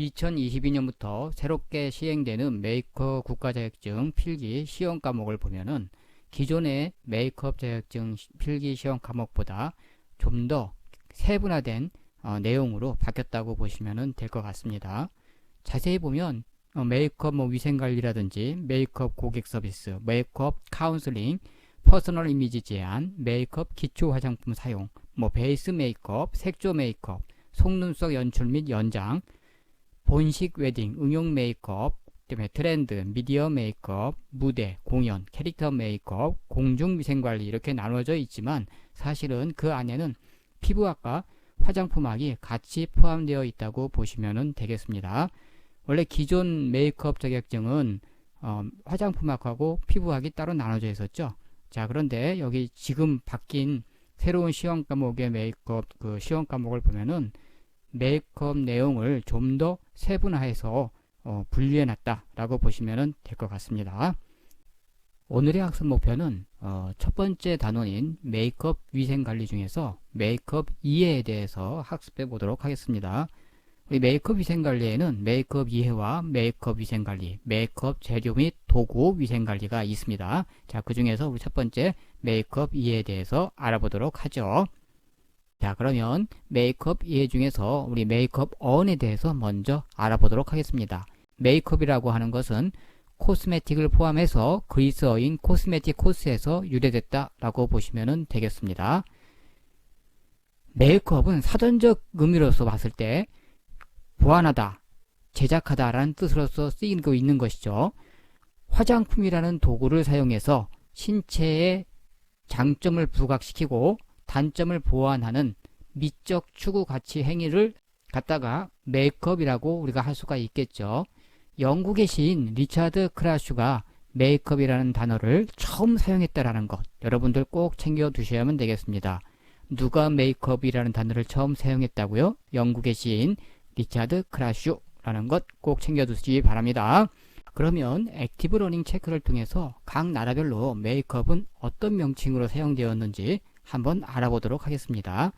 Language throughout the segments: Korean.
2022년부터 새롭게 시행되는 메이크업 국가자격증 필기 시험 과목을 보면은 기존의 메이크업 자격증 필기 시험 과목보다 좀 더 세분화된 내용으로 바뀌었다고 보시면 될 것 같습니다. 자세히 보면 메이크업 위생관리라든지 메이크업 고객 서비스, 메이크업 카운슬링, 퍼스널 이미지 제한, 메이크업 기초 화장품 사용, 베이스 메이크업, 색조 메이크업, 속눈썹 연출 및 연장, 본식 웨딩, 응용 메이크업, 트렌드, 미디어 메이크업, 무대, 공연, 캐릭터 메이크업, 공중 위생관리 이렇게 나눠져 있지만 사실은 그 안에는 피부학과 화장품학이 같이 포함되어 있다고 보시면 되겠습니다. 원래 기존 메이크업 자격증은 화장품학하고 피부학이 따로 나눠져 있었죠. 자, 그런데 여기 지금 바뀐 새로운 시험 과목의 메이크업 시험 과목을 보면은 메이크업 내용을 좀 더 세분화해서 분리해 놨다 라고 보시면 될 것 같습니다. 오늘의 학습 목표는 첫 번째 단원인 메이크업 위생관리 중에서 메이크업 이해에 대해서 학습해 보도록 하겠습니다. 우리 메이크업 위생관리에는 메이크업 이해와 메이크업 위생관리, 메이크업 재료 및 도구 위생관리가 있습니다. 자, 그 중에서 우리 첫 번째 메이크업 이해에 대해서 알아보도록 하죠. 자, 그러면 메이크업 이해 중에서 우리 메이크업 언에 대해서 먼저 알아보도록 하겠습니다. 메이크업이라고 하는 것은 코스메틱을 포함해서 그리스어인 코스메틱 코스에서 유래됐다 라고 보시면 되겠습니다. 메이크업은 사전적 의미로서 봤을 때 보완하다, 제작하다 라는 뜻으로서 쓰이고 있는 것이죠. 화장품이라는 도구를 사용해서 신체의 장점을 부각시키고 단점을 보완하는 미적 추구 가치 행위를 갖다가 메이크업이라고 우리가 할 수가 있겠죠. 영국의 시인 리차드 크라슈가 메이크업이라는 단어를 처음 사용했다라는 것 여러분들 꼭 챙겨 두셔야만 되겠습니다. 누가 메이크업이라는 단어를 처음 사용했다고요? 영국의 시인 리차드 크라슈라는 것 꼭 챙겨 두시기 바랍니다. 그러면 액티브 러닝 체크를 통해서 각 나라별로 메이크업은 어떤 명칭으로 사용되었는지 한번 알아보도록 하겠습니다.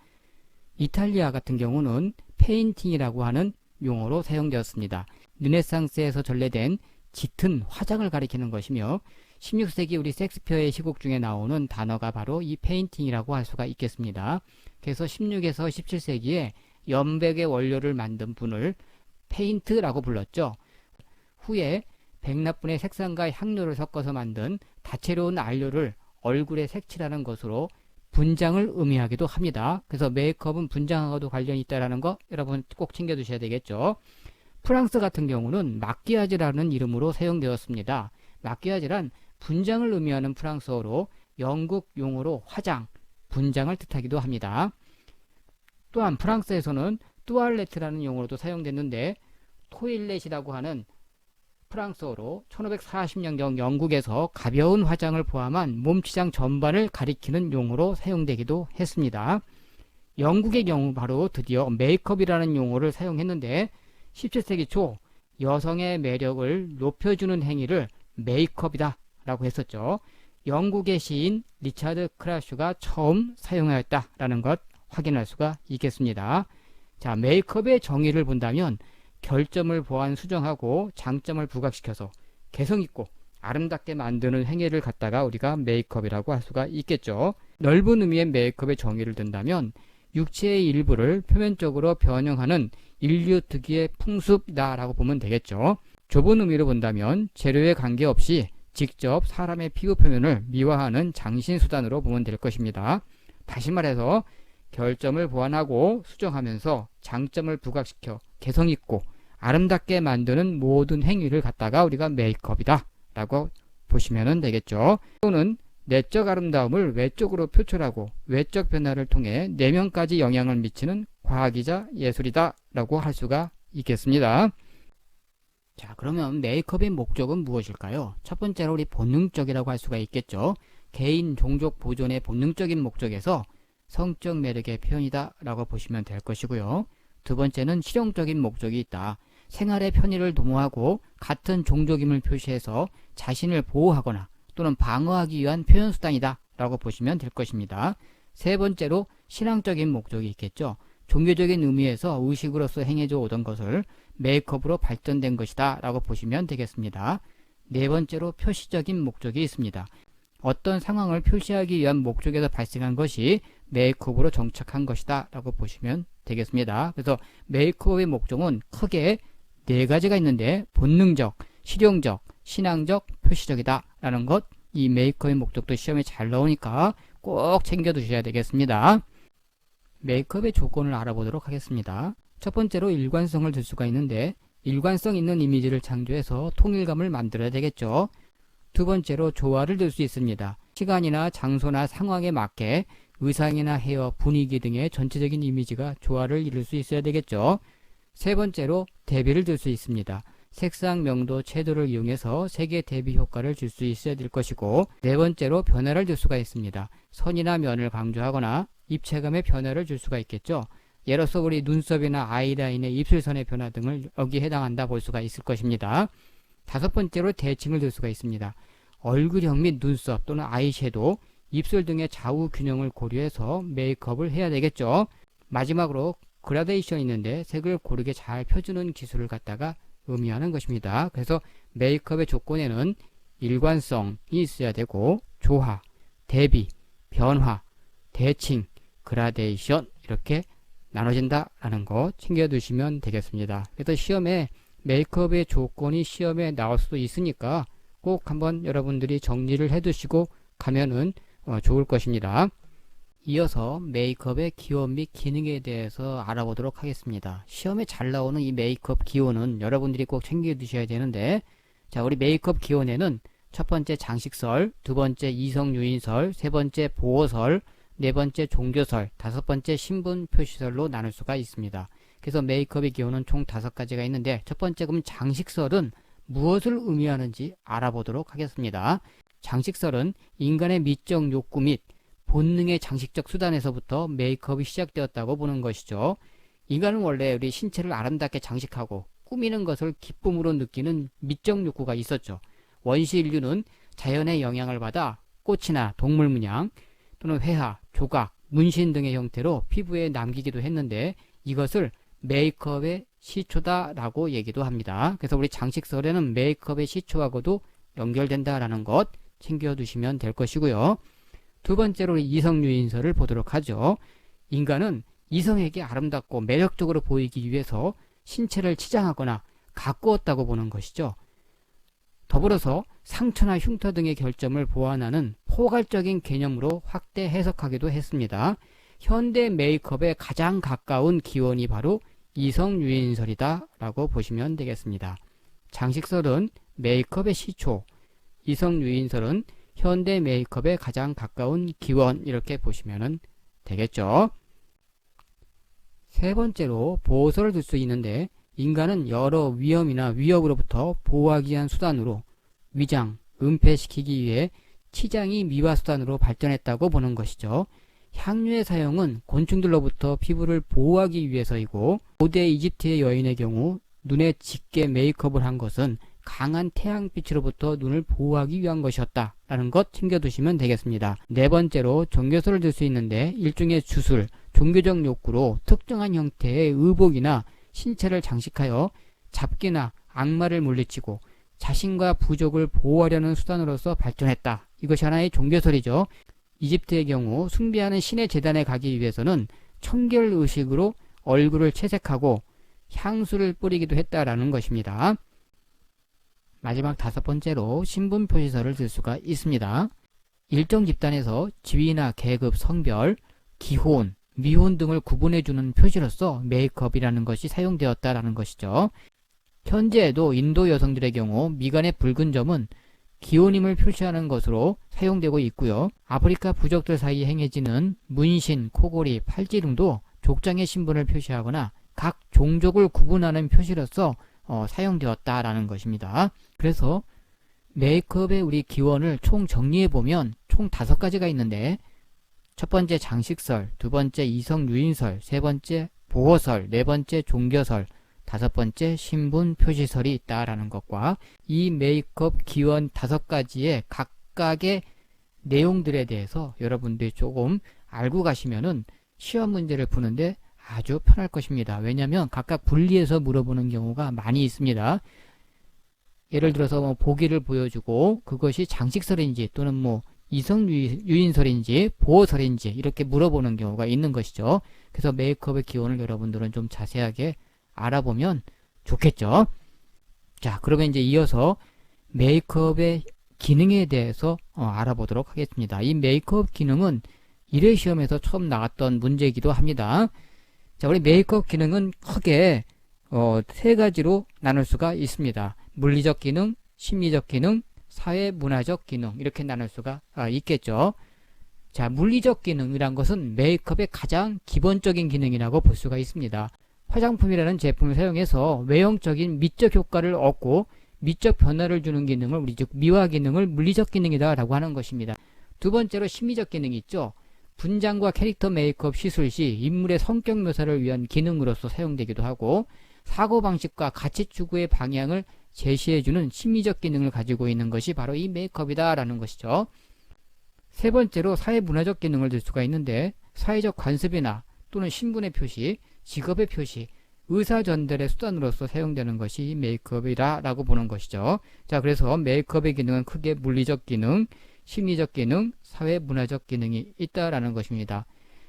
이탈리아 같은 경우는 페인팅이라고 하는 용어로 사용되었습니다. 르네상스에서 전래된 짙은 화장을 가리키는 것이며 16세기 우리 셰익스피어의 시곡 중에 나오는 단어가 바로 이 페인팅이라고 할 수가 있겠습니다. 그래서 16에서 17세기에 연백의 원료를 만든 분을 페인트라고 불렀죠. 후에 백납분의 색상과 향료를 섞어서 만든 다채로운 안료를 얼굴에 색칠하는 것으로 분장을 의미하기도 합니다. 그래서 메이크업은 분장하고도 관련이 있다는 거 여러분 꼭 챙겨두셔야 되겠죠. 프랑스 같은 경우는 마키아지라는 이름으로 사용되었습니다. 마키아지란 분장을 의미하는 프랑스어로 영국 용어로 화장, 분장을 뜻하기도 합니다. 또한 프랑스에서는 뚜알레트라는 용어로도 사용됐는데 토일렛이라고 하는 프랑스어로 1540년경 영국에서 가벼운 화장을 포함한 몸치장 전반을 가리키는 용어로 사용되기도 했습니다. 영국의 경우 바로 드디어 메이크업이라는 용어를 사용했는데 17세기 초 여성의 매력을 높여주는 행위를 메이크업이다 라고 했었죠. 영국의 시인 리차드 크라슈가 처음 사용하였다라는 것 확인할 수가 있겠습니다. 자, 메이크업의 정의를 본다면 결점을 보완 수정하고 장점을 부각시켜서 개성있고 아름답게 만드는 행위를 갖다가 우리가 메이크업이라고 할 수가 있겠죠. 넓은 의미의 메이크업의 정의를 든다면 육체의 일부를 표면적으로 변형하는 인류 특유의 풍습이다 라고 보면 되겠죠. 좁은 의미로 본다면 재료에 관계없이 직접 사람의 피부 표면을 미화하는 장신수단으로 보면 될 것입니다. 다시 말해서 결점을 보완하고 수정하면서 장점을 부각시켜 개성있고 아름답게 만드는 모든 행위를 갖다가 우리가 메이크업이다 라고 보시면 되겠죠. 또는 내적 아름다움을 외적으로 표출하고 외적 변화를 통해 내면까지 영향을 미치는 과학이자 예술이다 라고 할 수가 있겠습니다. 자, 그러면 메이크업의 목적은 무엇일까요? 첫 번째로 우리 본능적이라고 할 수가 있겠죠. 개인 종족 보존의 본능적인 목적에서 성적 매력의 표현이다 라고 보시면 될 것이고요. 두 번째는 실용적인 목적이 있다. 생활의 편의를 도모하고 같은 종족임을 표시해서 자신을 보호하거나 또는 방어하기 위한 표현수단이다 라고 보시면 될 것입니다. 세 번째로 신앙적인 목적이 있겠죠. 종교적인 의미에서 의식으로서 행해져 오던 것을 메이크업으로 발전된 것이다 라고 보시면 되겠습니다. 네 번째로 표시적인 목적이 있습니다. 어떤 상황을 표시하기 위한 목적에서 발생한 것이 메이크업으로 정착한 것이다 라고 보시면 되겠습니다. 그래서 메이크업의 목적은 크게 네 가지가 있는데 본능적, 실용적, 신앙적, 표시적이다 라는 것, 이 메이크업의 목적도 시험에 잘 나오니까 꼭 챙겨 두셔야 되겠습니다. 메이크업의 조건을 알아보도록 하겠습니다. 첫 번째로 일관성을 들 수가 있는데 일관성 있는 이미지를 창조해서 통일감을 만들어야 되겠죠. 두 번째로 조화를 들 수 있습니다. 시간이나 장소나 상황에 맞게 의상이나 헤어, 분위기 등의 전체적인 이미지가 조화를 이룰 수 있어야 되겠죠. 세 번째로 대비를 들 수 있습니다. 색상, 명도, 채도를 이용해서 색의 대비 효과를 줄 수 있어야 될 것이고, 네 번째로 변화를 줄 수가 있습니다. 선이나 면을 강조하거나 입체감의 변화를 줄 수가 있겠죠. 예로서 우리 눈썹이나 아이라인의 입술선의 변화 등을 여기에 해당한다 볼 수가 있을 것입니다. 다섯 번째로 대칭을 들 수가 있습니다. 얼굴형 및 눈썹 또는 아이섀도우, 입술 등의 좌우 균형을 고려해서 메이크업을 해야 되겠죠. 마지막으로 그라데이션이 있는데 색을 고르게 잘 펴주는 기술을 갖다가 의미하는 것입니다. 그래서 메이크업의 조건에는 일관성이 있어야 되고 조화, 대비, 변화, 대칭, 그라데이션 이렇게 나눠진다라는 거 챙겨두시면 되겠습니다. 그래서 시험에 메이크업의 조건이 시험에 나올 수도 있으니까 꼭 한번 여러분들이 정리를 해두시고 가면은 좋을 것입니다. 이어서 메이크업의 기원 및 기능에 대해서 알아보도록 하겠습니다. 시험에 잘 나오는 이 메이크업 기원은 여러분들이 꼭 챙겨 두셔야 되는데, 자, 우리 메이크업 기원에는 첫 번째 장식설, 두 번째 이성유인설, 세 번째 보호설, 네 번째 종교설, 다섯 번째 신분 표시설로 나눌 수가 있습니다. 그래서 메이크업의 기원은 총 5가지가 있는데, 첫 번째 그럼 장식설은 무엇을 의미하는지 알아보도록 하겠습니다. 장식설은 인간의 미적 욕구 및 본능의 장식적 수단에서부터 메이크업이 시작되었다고 보는 것이죠. 인간은 원래 우리 신체를 아름답게 장식하고 꾸미는 것을 기쁨으로 느끼는 미적 욕구가 있었죠. 원시 인류는 자연의 영향을 받아 꽃이나 동물 문양 또는 회화, 조각, 문신 등의 형태로 피부에 남기기도 했는데 이것을 메이크업의 시초다라고 얘기도 합니다. 그래서 우리 장식설에는 메이크업의 시초하고도 연결된다라는 것 챙겨두시면 될 것이고요. 두 번째로 이성유인설을 보도록 하죠. 인간은 이성에게 아름답고 매력적으로 보이기 위해서 신체를 치장하거나 가꾸었다고 보는 것이죠. 더불어서 상처나 흉터 등의 결점을 보완하는 포괄적인 개념으로 확대 해석하기도 했습니다. 현대 메이크업에 가장 가까운 기원이 바로 이성유인설이다 라고 보시면 되겠습니다. 장식설은 메이크업의 시초, 이성유인설은 현대 메이크업에 가장 가까운 기원 이렇게 보시면 되겠죠. 세 번째로 보호설을 들 수 있는데 인간은 여러 위험이나 위협으로부터 보호하기 위한 수단으로 위장, 은폐시키기 위해 치장이 미화수단으로 발전했다고 보는 것이죠. 향유의 사용은 곤충들로부터 피부를 보호하기 위해서이고 고대 이집트의 여인의 경우 눈에 짙게 메이크업을 한 것은 강한 태양빛으로부터 눈을 보호하기 위한 것이었다 라는 것 챙겨두시면 되겠습니다. 네 번째로 종교설을 들 수 있는데 일종의 주술, 종교적 욕구로 특정한 형태의 의복이나 신체를 장식하여 잡기나 악마를 물리치고 자신과 부족을 보호하려는 수단으로서 발전했다. 이것이 하나의 종교설이죠. 이집트의 경우 숭배하는 신의 제단에 가기 위해서는 청결 의식으로 얼굴을 채색하고 향수를 뿌리기도 했다라는 것입니다. 마지막 다섯 번째로 신분 표시설을 들 수가 있습니다. 일정 집단에서 지위나 계급, 성별, 기혼, 미혼 등을 구분해주는 표시로서 메이크업이라는 것이 사용되었다라는 것이죠. 현재에도 인도 여성들의 경우 미간의 붉은 점은 기혼임을 표시하는 것으로 사용되고 있고요. 아프리카 부족들 사이에 행해지는 문신, 코골이, 팔찌 등도 족장의 신분을 표시하거나 각 종족을 구분하는 표시로서 사용되었다라는 것입니다. 그래서 메이크업의 우리 기원을 총 정리해보면 총 5가지가 있는데 첫 번째 장식설, 두 번째 이성유인설, 세 번째 보호설, 네 번째 종교설, 다섯 번째 신분 표시설이 있다라는 것과 이 메이크업 기원 5가지의 각각의 내용들에 대해서 여러분들이 조금 알고 가시면은 시험 문제를 푸는데 아주 편할 것입니다. 왜냐하면 각각 분리해서 물어보는 경우가 많이 있습니다. 예를 들어서 뭐 보기를 보여주고 그것이 장식설인지 또는 뭐 이성 유인설인지 보호설인지 이렇게 물어보는 경우가 있는 것이죠. 그래서 메이크업의 기원을 여러분들은 좀 자세하게 알아보면 좋겠죠. 자, 그러면 이제 이어서 메이크업의 기능에 대해서 알아보도록 하겠습니다. 이 메이크업 기능은 1회 시험에서 처음 나왔던 문제이기도 합니다. 자, 우리 메이크업 기능은 크게 세 가지로 나눌 수가 있습니다. 물리적 기능, 심리적 기능, 사회문화적 기능 이렇게 나눌 수가 있겠죠. 자, 물리적 기능이란 것은 메이크업의 가장 기본적인 기능이라고 볼 수가 있습니다. 화장품이라는 제품을 사용해서 외형적인 미적 효과를 얻고 미적 변화를 주는 기능을 우리 즉 미화 기능을 물리적 기능이다 라고 하는 것입니다. 두 번째로 심리적 기능이 있죠. 분장과 캐릭터 메이크업 시술 시 인물의 성격 묘사를 위한 기능으로서 사용되기도 하고 사고방식과 가치 추구의 방향을 제시해주는 심리적 기능을 가지고 있는 것이 바로 이 메이크업이다 라는 것이죠. 세 번째로 사회문화적 기능을 들 수가 있는데 사회적 관습이나 또는 신분의 표시, 직업의 표시, 의사 전달의 수단으로서 사용되는 것이 이 메이크업이다 라고 보는 것이죠. 자, 그래서 메이크업의 기능은 크게 물리적 기능, 심리적 기능, 사회문화적 기능이 있다라는 것입니다.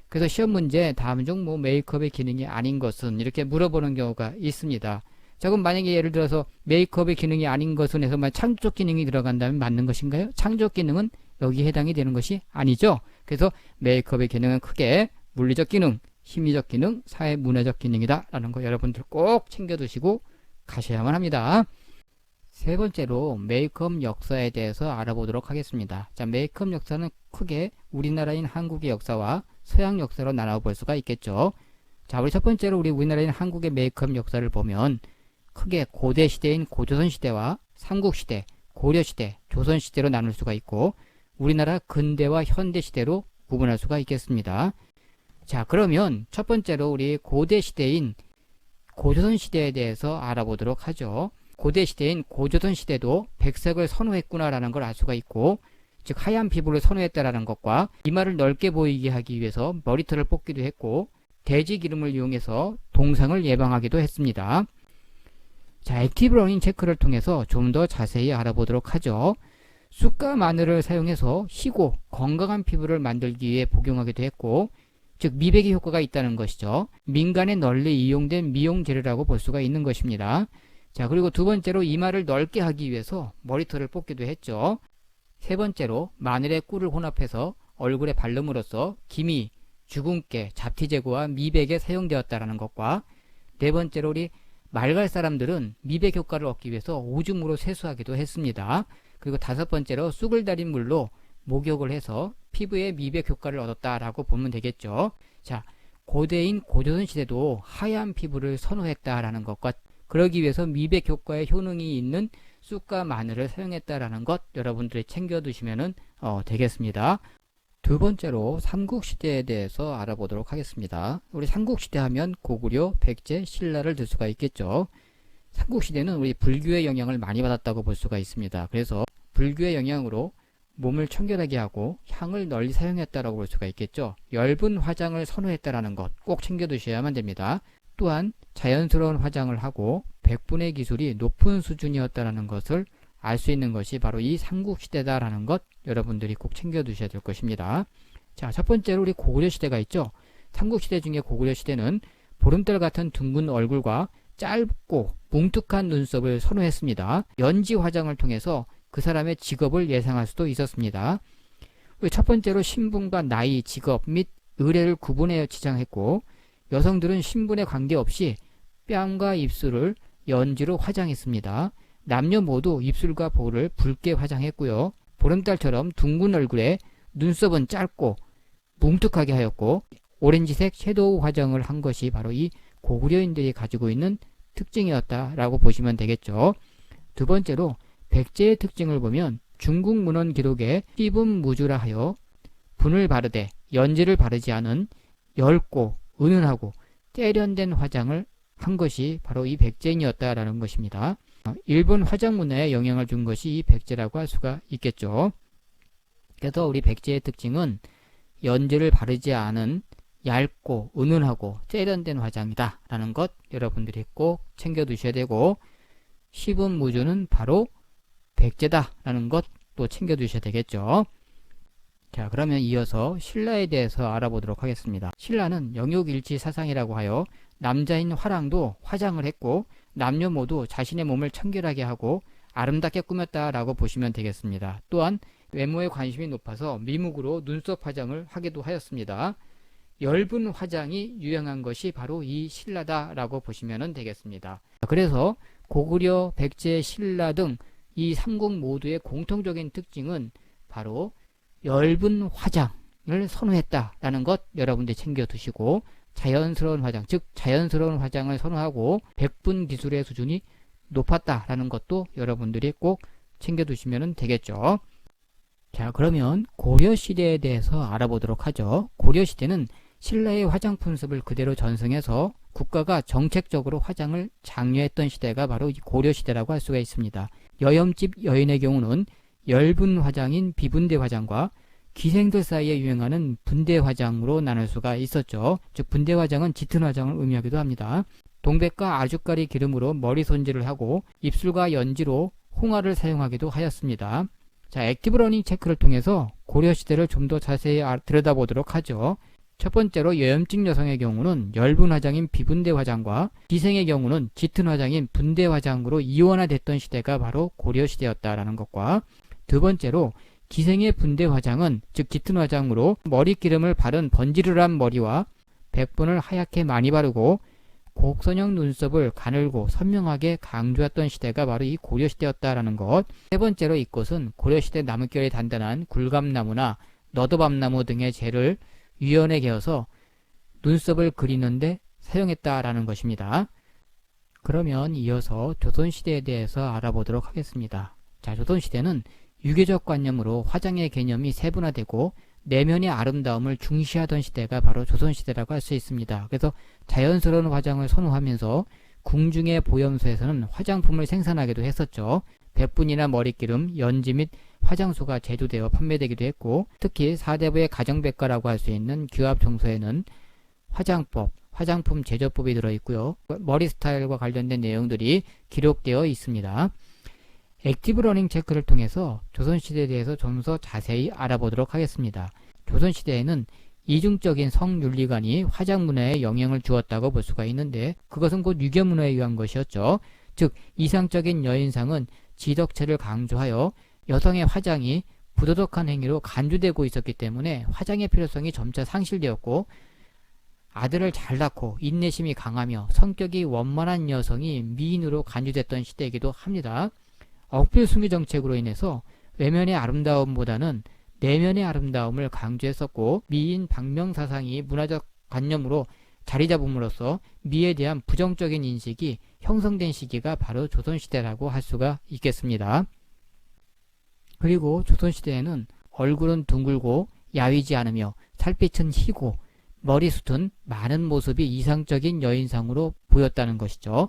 그래서 시험 문제 다음 중 뭐 메이크업의 기능이 아닌 것은 이렇게 물어보는 경우가 있습니다. 자, 그럼 만약에 예를 들어서 메이크업의 기능이 아닌 것은 해서 창조적 기능이 들어간다면 맞는 것인가요? 창조적 기능은 여기에 해당이 되는 것이 아니죠. 그래서 메이크업의 기능은 크게 물리적 기능, 심리적 기능, 사회문화적 기능이다 라는 거 여러분들 꼭 챙겨두시고 가셔야만 합니다. 세 번째로 메이크업 역사에 대해서 알아보도록 하겠습니다. 자, 메이크업 역사는 크게 우리나라인 한국의 역사와 서양 역사로 나눠볼 수가 있겠죠. 자, 우리 첫 번째로 우리나라인 한국의 메이크업 역사를 보면 크게 고대 시대인 고조선 시대와 삼국시대, 고려시대, 조선시대로 나눌 수가 있고 우리나라 근대와 현대 시대로 구분할 수가 있겠습니다. 자, 그러면 첫 번째로 우리 고대 시대인 고조선 시대에 대해서 알아보도록 하죠. 고대 시대인 고조선 시대도 백색을 선호했구나라는 걸 알 수가 있고 즉 하얀 피부를 선호했다라는 것과 이마를 넓게 보이게 하기 위해서 머리털을 뽑기도 했고 돼지 기름을 이용해서 동상을 예방하기도 했습니다. 자, 액티브 러닝 체크를 통해서 좀 더 자세히 알아보도록 하죠. 쑥과 마늘을 사용해서 희고 건강한 피부를 만들기 위해 복용하기도 했고 즉 미백의 효과가 있다는 것이죠. 민간에 널리 이용된 미용 재료라고 볼 수가 있는 것입니다. 자, 그리고 두 번째로 이마를 넓게 하기 위해서 머리털을 뽑기도 했죠. 세 번째로 마늘의 꿀을 혼합해서 얼굴에 바름으로써 기미, 주근깨, 잡티 제거와 미백에 사용되었다는 것과 네 번째로 우리 말갈 사람들은 미백 효과를 얻기 위해서 오줌으로 세수하기도 했습니다. 그리고 다섯 번째로 쑥을 달인 물로 목욕을 해서 피부에 미백 효과를 얻었다라고 보면 되겠죠. 자, 고대인 고조선 시대도 하얀 피부를 선호했다라는 것과 그러기 위해서 미백 효과의 효능이 있는 쑥과 마늘을 사용했다라는 것 여러분들이 챙겨두시면 되겠습니다. 두 번째로 삼국시대에 대해서 알아보도록 하겠습니다. 우리 삼국시대 하면 고구려, 백제, 신라를 들 수가 있겠죠. 삼국시대는 우리 불교의 영향을 많이 받았다고 볼 수가 있습니다. 그래서 불교의 영향으로 몸을 청결하게 하고 향을 널리 사용했다라고 볼 수가 있겠죠. 엷은 화장을 선호했다라는 것 꼭 챙겨두셔야만 됩니다. 또한 자연스러운 화장을 하고 백분의 기술이 높은 수준이었다는 것을 알 수 있는 것이 바로 이 삼국시대다라는 것 여러분들이 꼭 챙겨두셔야 될 것입니다. 자, 첫 번째로 우리 고구려시대가 있죠. 삼국시대 중에 고구려시대는 보름달 같은 둥근 얼굴과 짧고 뭉툭한 눈썹을 선호했습니다. 연지 화장을 통해서 그 사람의 직업을 예상할 수도 있었습니다. 첫 번째로 신분과 나이, 직업 및 의뢰를 구분해 지정했고 여성들은 신분에 관계없이 뺨과 입술을 연지로 화장했습니다. 남녀 모두 입술과 볼을 붉게 화장했고요. 보름달처럼 둥근 얼굴에 눈썹은 짧고 뭉툭하게 하였고 오렌지색 섀도우 화장을 한 것이 바로 이 고구려인들이 가지고 있는 특징이었다라고 보시면 되겠죠. 두 번째로 백제의 특징을 보면 중국 문헌 기록에 씹은 무주라 하여 분을 바르되 연지를 바르지 않은 엷고 은은하고 세련된 화장을 한 것이 바로 이 백제인이었다라는 것입니다. 일본 화장 문화에 영향을 준 것이 이 백제라고 할 수가 있겠죠. 그래서 우리 백제의 특징은 연지를 바르지 않은 얇고 은은하고 세련된 화장이다 라는 것 여러분들이 꼭 챙겨 두셔야 되고, 시분 무주는 바로 백제다 라는 것 또 챙겨 두셔야 되겠죠. 자, 그러면 이어서 신라에 대해서 알아보도록 하겠습니다. 신라는 영육일치 사상이라고 하여 남자인 화랑도 화장을 했고 남녀 모두 자신의 몸을 청결하게 하고 아름답게 꾸몄다라고 보시면 되겠습니다. 또한 외모에 관심이 높아서 미묵으로 눈썹 화장을 하기도 하였습니다. 엷은 화장이 유행한 것이 바로 이 신라다라고 보시면 되겠습니다. 그래서 고구려, 백제, 신라 등 이 삼국 모두의 공통적인 특징은 바로 엷은 화장을 선호했다라는 것 여러분들 챙겨 두시고, 자연스러운 화장, 즉 자연스러운 화장을 선호하고 백분 기술의 수준이 높았다라는 것도 여러분들이 꼭 챙겨 두시면 되겠죠. 자, 그러면 고려시대에 대해서 알아보도록 하죠. 고려시대는 신라의 화장품습을 그대로 전승해서 국가가 정책적으로 화장을 장려했던 시대가 바로 고려시대라고 할 수가 있습니다. 여염집 여인의 경우는 엷은 화장인 비분대 화장과 기생들 사이에 유행하는 분대 화장으로 나눌 수가 있었죠. 즉 분대 화장은 짙은 화장을 의미하기도 합니다. 동백과 아주까리 기름으로 머리 손질을 하고 입술과 연지로 홍화를 사용하기도 하였습니다. 자, 액티브 러닝 체크를 통해서 고려시대를 좀 더 자세히 들여다보도록 하죠. 첫 번째로 여염직 여성의 경우는 엷은 화장인 비분대 화장과 기생의 경우는 짙은 화장인 분대 화장으로 이원화됐던 시대가 바로 고려시대였다라는 것과, 두 번째로 기생의 분대 화장은 즉 짙은 화장으로 머리기름을 바른 번지르르한 머리와 백분을 하얗게 많이 바르고 곡선형 눈썹을 가늘고 선명하게 강조했던 시대가 바로 이 고려시대였다라는 것. 세 번째로 이것은 고려시대 나뭇결이 단단한 굴감나무나 너도밤나무 등의 재를 유연에 개어서 눈썹을 그리는데 사용했다라는 것입니다. 그러면 이어서 조선시대에 대해서 알아보도록 하겠습니다. 자, 조선시대는 유교적 관념으로 화장의 개념이 세분화되고 내면의 아름다움을 중시하던 시대가 바로 조선시대라고 할 수 있습니다. 그래서 자연스러운 화장을 선호하면서 궁중의 보염소에서는 화장품을 생산하기도 했었죠. 백분이나 머리기름, 연지 및 화장수가 제조되어 판매되기도 했고, 특히 사대부의 가정백과라고 할 수 있는 규합청소에는 화장법, 화장품 제조법이 들어있고요. 머리 스타일과 관련된 내용들이 기록되어 있습니다. 액티브 러닝 체크를 통해서 조선시대에 대해서 좀 더 자세히 알아보도록 하겠습니다. 조선시대에는 이중적인 성윤리관이 화장 문화에 영향을 주었다고 볼 수가 있는데, 그것은 곧 유교 문화에 의한 것이었죠. 즉 이상적인 여인상은 지덕체를 강조하여 여성의 화장이 부도덕한 행위로 간주되고 있었기 때문에 화장의 필요성이 점차 상실되었고, 아들을 잘 낳고 인내심이 강하며 성격이 원만한 여성이 미인으로 간주됐던 시대이기도 합니다. 억필 숭유 정책으로 인해서 외면의 아름다움보다는 내면의 아름다움을 강조했었고, 미인 박명 사상이 문화적 관념으로 자리 잡음으로써 미에 대한 부정적인 인식이 형성된 시기가 바로 조선시대라고 할 수가 있겠습니다. 그리고 조선시대에는 얼굴은 둥글고 야위지 않으며 살빛은 희고 머리숱은 많은 모습이 이상적인 여인상으로 보였다는 것이죠.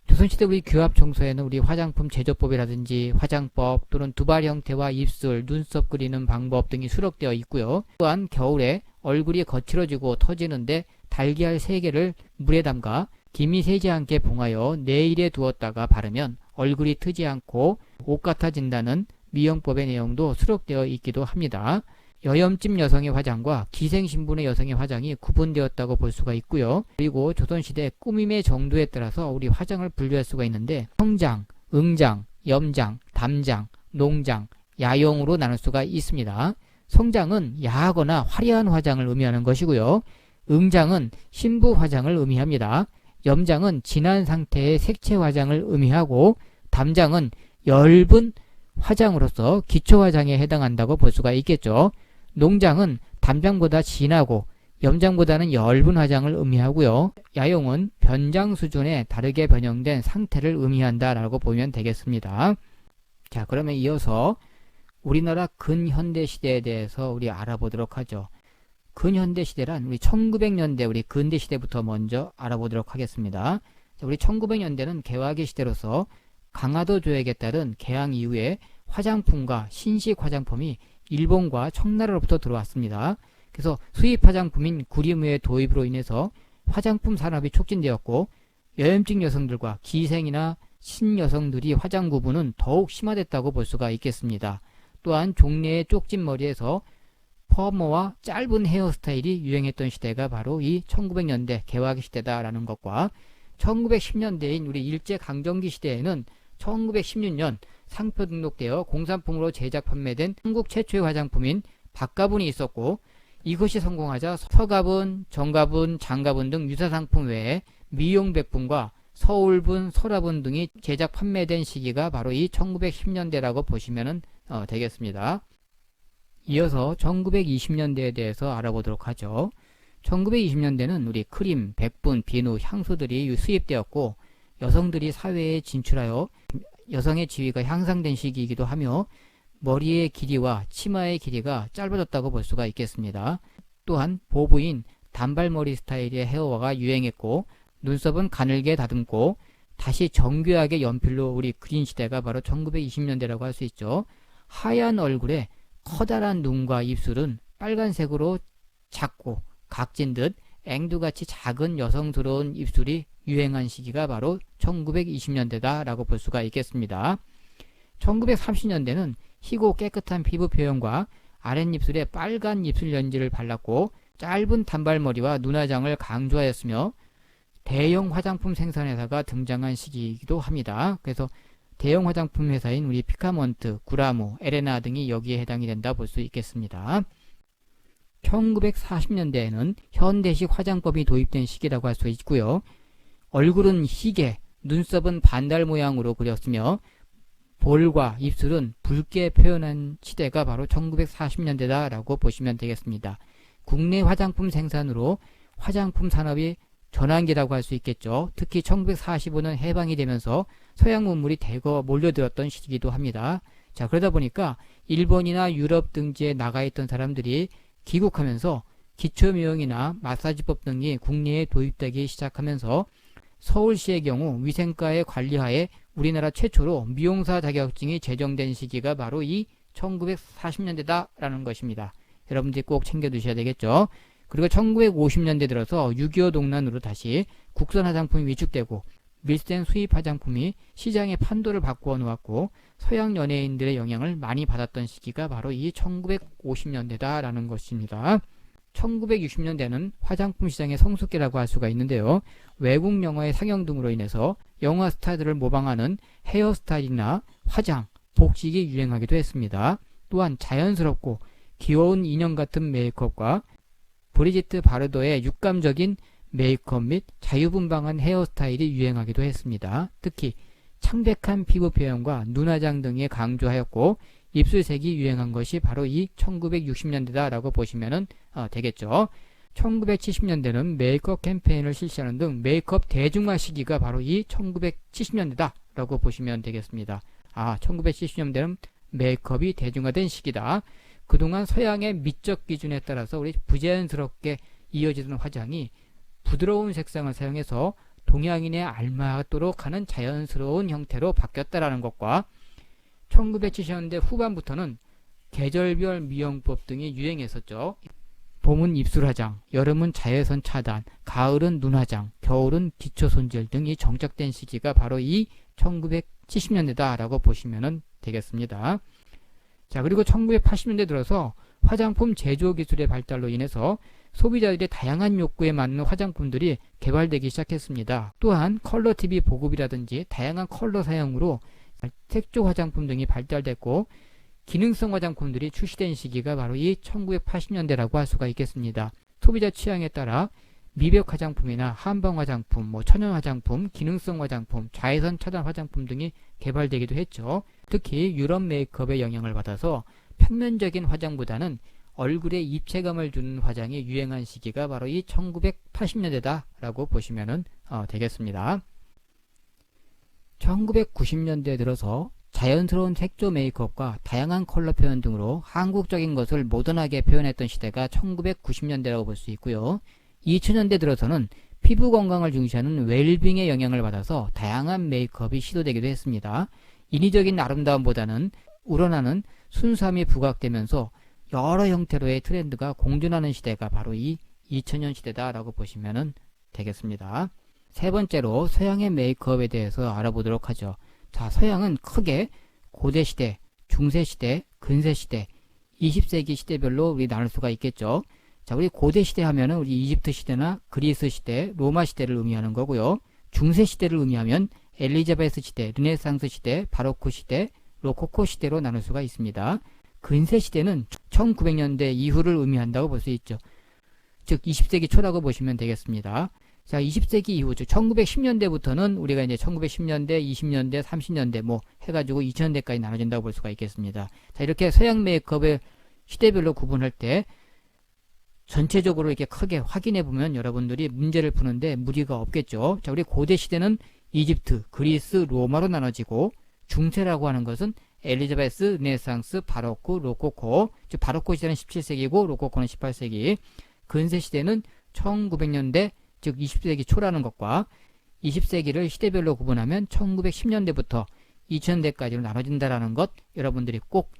조선시대 우리 규합청소에는 우리 화장품 제조법이라든지 화장법 또는 두발 형태와 입술, 눈썹 그리는 방법 등이 수록되어 있고요. 또한 겨울에 얼굴이 거칠어지고 터지는데 달걀 3개를 물에 담가 김이 새지 않게 봉하여 내일에 두었다가 바르면 얼굴이 트지 않고 옷 같아진다는 미용법의 내용도 수록되어 있기도 합니다. 여염집 여성의 화장과 기생신분의 여성의 화장이 구분되었다고 볼 수가 있고요. 그리고 조선시대 꾸밈의 정도에 따라서 우리 화장을 분류할 수가 있는데, 성장, 응장, 염장, 담장, 농장, 야용으로 나눌 수가 있습니다. 성장은 야하거나 화려한 화장을 의미하는 것이고요. 응장은 신부 화장을 의미합니다. 염장은 진한 상태의 색채 화장을 의미하고, 담장은 엷은 화장으로서 기초 화장에 해당한다고 볼 수가 있겠죠. 농장은 담장보다 진하고 염장보다는 엷은 화장을 의미하고요. 야용은 변장 수준에 다르게 변형된 상태를 의미한다라고 보면 되겠습니다. 자, 그러면 이어서 우리나라 근현대 시대에 대해서 우리 알아보도록 하죠. 근현대 시대란 우리 1900년대 우리 근대 시대부터 먼저 알아보도록 하겠습니다. 자, 우리 1900년대는 개화기 시대로서 강화도 조약에 따른 개항 이후에 화장품과 신식 화장품이 일본과 청나라로부터 들어왔습니다. 그래서 수입 화장품인 구리무의 도입으로 인해서 화장품 산업이 촉진되었고 여염증 여성들과 기생이나 신여성들이 화장 구분은 더욱 심화됐다고 볼 수가 있겠습니다. 또한 종래의 쪽진 머리에서 퍼머와 짧은 헤어스타일이 유행했던 시대가 바로 이 1900년대 개화기 시대다라는 것과 1910년대인 우리 일제강점기 시대에는 1916년 상표 등록되어 공산품으로 제작 판매된 한국 최초의 화장품인 박가분이 있었고 이것이 성공하자 서가분, 정가분, 장가분 등 유사상품 외에 미용백분과 서울분, 설화분 등이 제작 판매된 시기가 바로 이 1910년대라고 보시면 되겠습니다. 이어서 1920년대에 대해서 알아보도록 하죠. 1920년대는 우리 크림, 백분, 비누, 향수들이 수입되었고 여성들이 사회에 진출하여 여성의 지위가 향상된 시기이기도 하며 머리의 길이와 치마의 길이가 짧아졌다고 볼 수가 있겠습니다. 또한 보부인 단발머리 스타일의 헤어가 유행했고 눈썹은 가늘게 다듬고 다시 정교하게 연필로 우리 그린 시대가 바로 1920년대라고 할 수 있죠. 하얀 얼굴에 커다란 눈과 입술은 빨간색으로 작고 각진 듯 앵두같이 작은 여성스러운 입술이 유행한 시기가 바로 1920년대다 라고 볼 수가 있겠습니다. 1930년대는 희고 깨끗한 피부 표현과 아랫입술에 빨간 입술 연지를 발랐고 짧은 단발머리와 눈화장을 강조하였으며 대형 화장품 생산회사가 등장한 시기이기도 합니다. 그래서 대형 화장품 회사인 우리 피카몬트, 구라모, 에레나 등이 여기에 해당이 된다 볼 수 있겠습니다. 1940년대에는 현대식 화장법이 도입된 시기라고 할 수 있고요. 얼굴은 희게, 눈썹은 반달 모양으로 그렸으며 볼과 입술은 붉게 표현한 시대가 바로 1940년대다 라고 보시면 되겠습니다. 국내 화장품 생산으로 화장품 산업이 전환기라고 할 수 있겠죠. 특히 1945년 해방이 되면서 서양 문물이 대거 몰려들었던 시기이기도 합니다. 자, 그러다 보니까 일본이나 유럽 등지에 나가 있던 사람들이 귀국하면서 기초미용이나 마사지법 등이 국내에 도입되기 시작하면서 서울시의 경우 위생과의 관리하에 우리나라 최초로 미용사 자격증이 제정된 시기가 바로 이 1940년대다라는 것입니다. 여러분들이 꼭 챙겨두셔야 되겠죠. 그리고 1950년대 들어서 6.25 동란으로 다시 국산 화장품이 위축되고 밀생 수입 화장품이 시장의 판도를 바꾸어 놓았고 서양 연예인들의 영향을 많이 받았던 시기가 바로 이 1950년대다라는 것입니다. 1960년대는 화장품 시장의 성숙기라고 할 수가 있는데요. 외국 영화의 상영 등으로 인해서 영화 스타들을 모방하는 헤어스타일이나 화장, 복식이 유행하기도 했습니다. 또한 자연스럽고 귀여운 인형 같은 메이크업과 브리지트 바르도의 육감적인 메이크업 및 자유분방한 헤어스타일이 유행하기도 했습니다. 특히 창백한 피부 표현과 눈화장 등에 강조하였고 입술색이 유행한 것이 바로 이 1960년대다라고 보시면 되겠죠. 1970년대는 메이크업 캠페인을 실시하는 등 메이크업 대중화 시기가 바로 이 1970년대다라고 보시면 되겠습니다. 1970년대는 메이크업이 대중화된 시기다. 그동안 서양의 미적 기준에 따라서 우리 부자연스럽게 이어지던 화장이 부드러운 색상을 사용해서 동양인에 알맞도록 하는 자연스러운 형태로 바뀌었다라는 것과 1970년대 후반부터는 계절별 미용법 등이 유행했었죠. 봄은 입술 화장, 여름은 자외선 차단, 가을은 눈화장, 겨울은 기초 손질 등이 정착된 시기가 바로 이 1970년대다라고 보시면 되겠습니다. 자, 그리고 1980년대 들어서 화장품 제조 기술의 발달로 인해서 소비자들의 다양한 욕구에 맞는 화장품들이 개발되기 시작했습니다. 또한 컬러 TV 보급이라든지 다양한 컬러 사용으로 색조 화장품 등이 발달됐고 기능성 화장품들이 출시된 시기가 바로 이 1980년대라고 할 수가 있겠습니다. 소비자 취향에 따라 미백 화장품이나 한방 화장품, 천연 화장품, 기능성 화장품, 자외선 차단 화장품 등이 개발되기도 했죠. 특히 유럽 메이크업의 영향을 받아서 평면적인 화장보다는 얼굴에 입체감을 주는 화장이 유행한 시기가 바로 이 1980년대다라고 보시면 되겠습니다. 1990년대에 들어서 자연스러운 색조 메이크업과 다양한 컬러 표현 등으로 한국적인 것을 모던하게 표현했던 시대가 1990년대라고 볼 수 있고요. 2000년대 들어서는 피부 건강을 중시하는 웰빙의 영향을 받아서 다양한 메이크업이 시도되기도 했습니다. 인위적인 아름다움보다는 우러나는 순수함이 부각되면서 여러 형태로의 트렌드가 공존하는 시대가 바로 이 2000년 시대다라고 보시면 되겠습니다. 세 번째로 서양의 메이크업에 대해서 알아보도록 하죠. 자, 서양은 크게 고대시대, 중세시대, 근세시대, 20세기 시대별로 우리 나눌 수가 있겠죠. 자, 우리 고대시대 하면은 우리 이집트 시대나 그리스 시대, 로마 시대를 의미하는 거고요. 중세시대를 의미하면 엘리자베스 시대, 르네상스 시대, 바로크 시대, 로코코 시대로 나눌 수가 있습니다. 근세시대는 1900년대 이후를 의미한다고 볼 수 있죠. 즉 20세기 초라고 보시면 되겠습니다. 자, 20세기 이후, 즉 1910년대부터는 우리가 이제 1910년대, 20년대, 30년대 뭐 해가지고 2000년대까지 나눠진다고 볼 수가 있겠습니다. 자, 이렇게 서양 메이크업의 시대별로 구분할 때 전체적으로 이렇게 크게 확인해 보면 여러분들이 문제를 푸는데 무리가 없겠죠. 자, 우리 고대 시대는 이집트, 그리스, 로마로 나눠지고, 중세라고 하는 것은 엘리자베스, 르네상스, 바로크, 로코코, 즉 바로크 시대는 17세기고 로코코는 18세기, 근세 시대는 1900년대, 즉 20세기 초라는 것과 20세기를 시대별로 구분하면 1910년대부터 2000년대까지로 나눠진다라는 것 여러분들이 꼭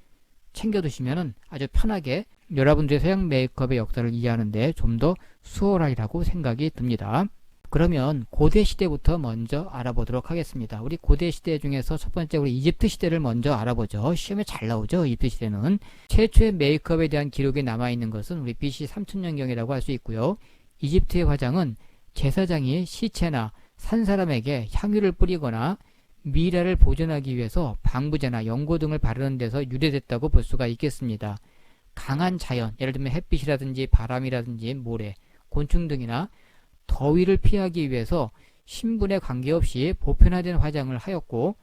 챙겨두시면 아주 편하게 여러분들의 서양 메이크업의 역사를 이해하는데 좀 더 수월하리라고 생각이 듭니다. 그러면 고대 시대부터 먼저 알아보도록 하겠습니다. 우리 고대 시대 중에서 첫 번째 우리 이집트 시대를 먼저 알아보죠. 시험에 잘 나오죠. 이집트 시대는 최초의 메이크업에 대한 기록이 남아있는 것은 우리 BC 3000년경이라고 할 수 있고요. 이집트의 화장은 제사장이 시체나 산 사람에게 향유를 뿌리거나 미라를 보존하기 위해서 방부제나 연고 등을 바르는 데서 유래됐다고 볼 수가 있겠습니다. 강한 자연, 예를 들면 햇빛이라든지 바람이라든지 모래, 곤충 등이나 더위를 피하기 위해서 신분에 관계없이 보편화된 화장을 하였고,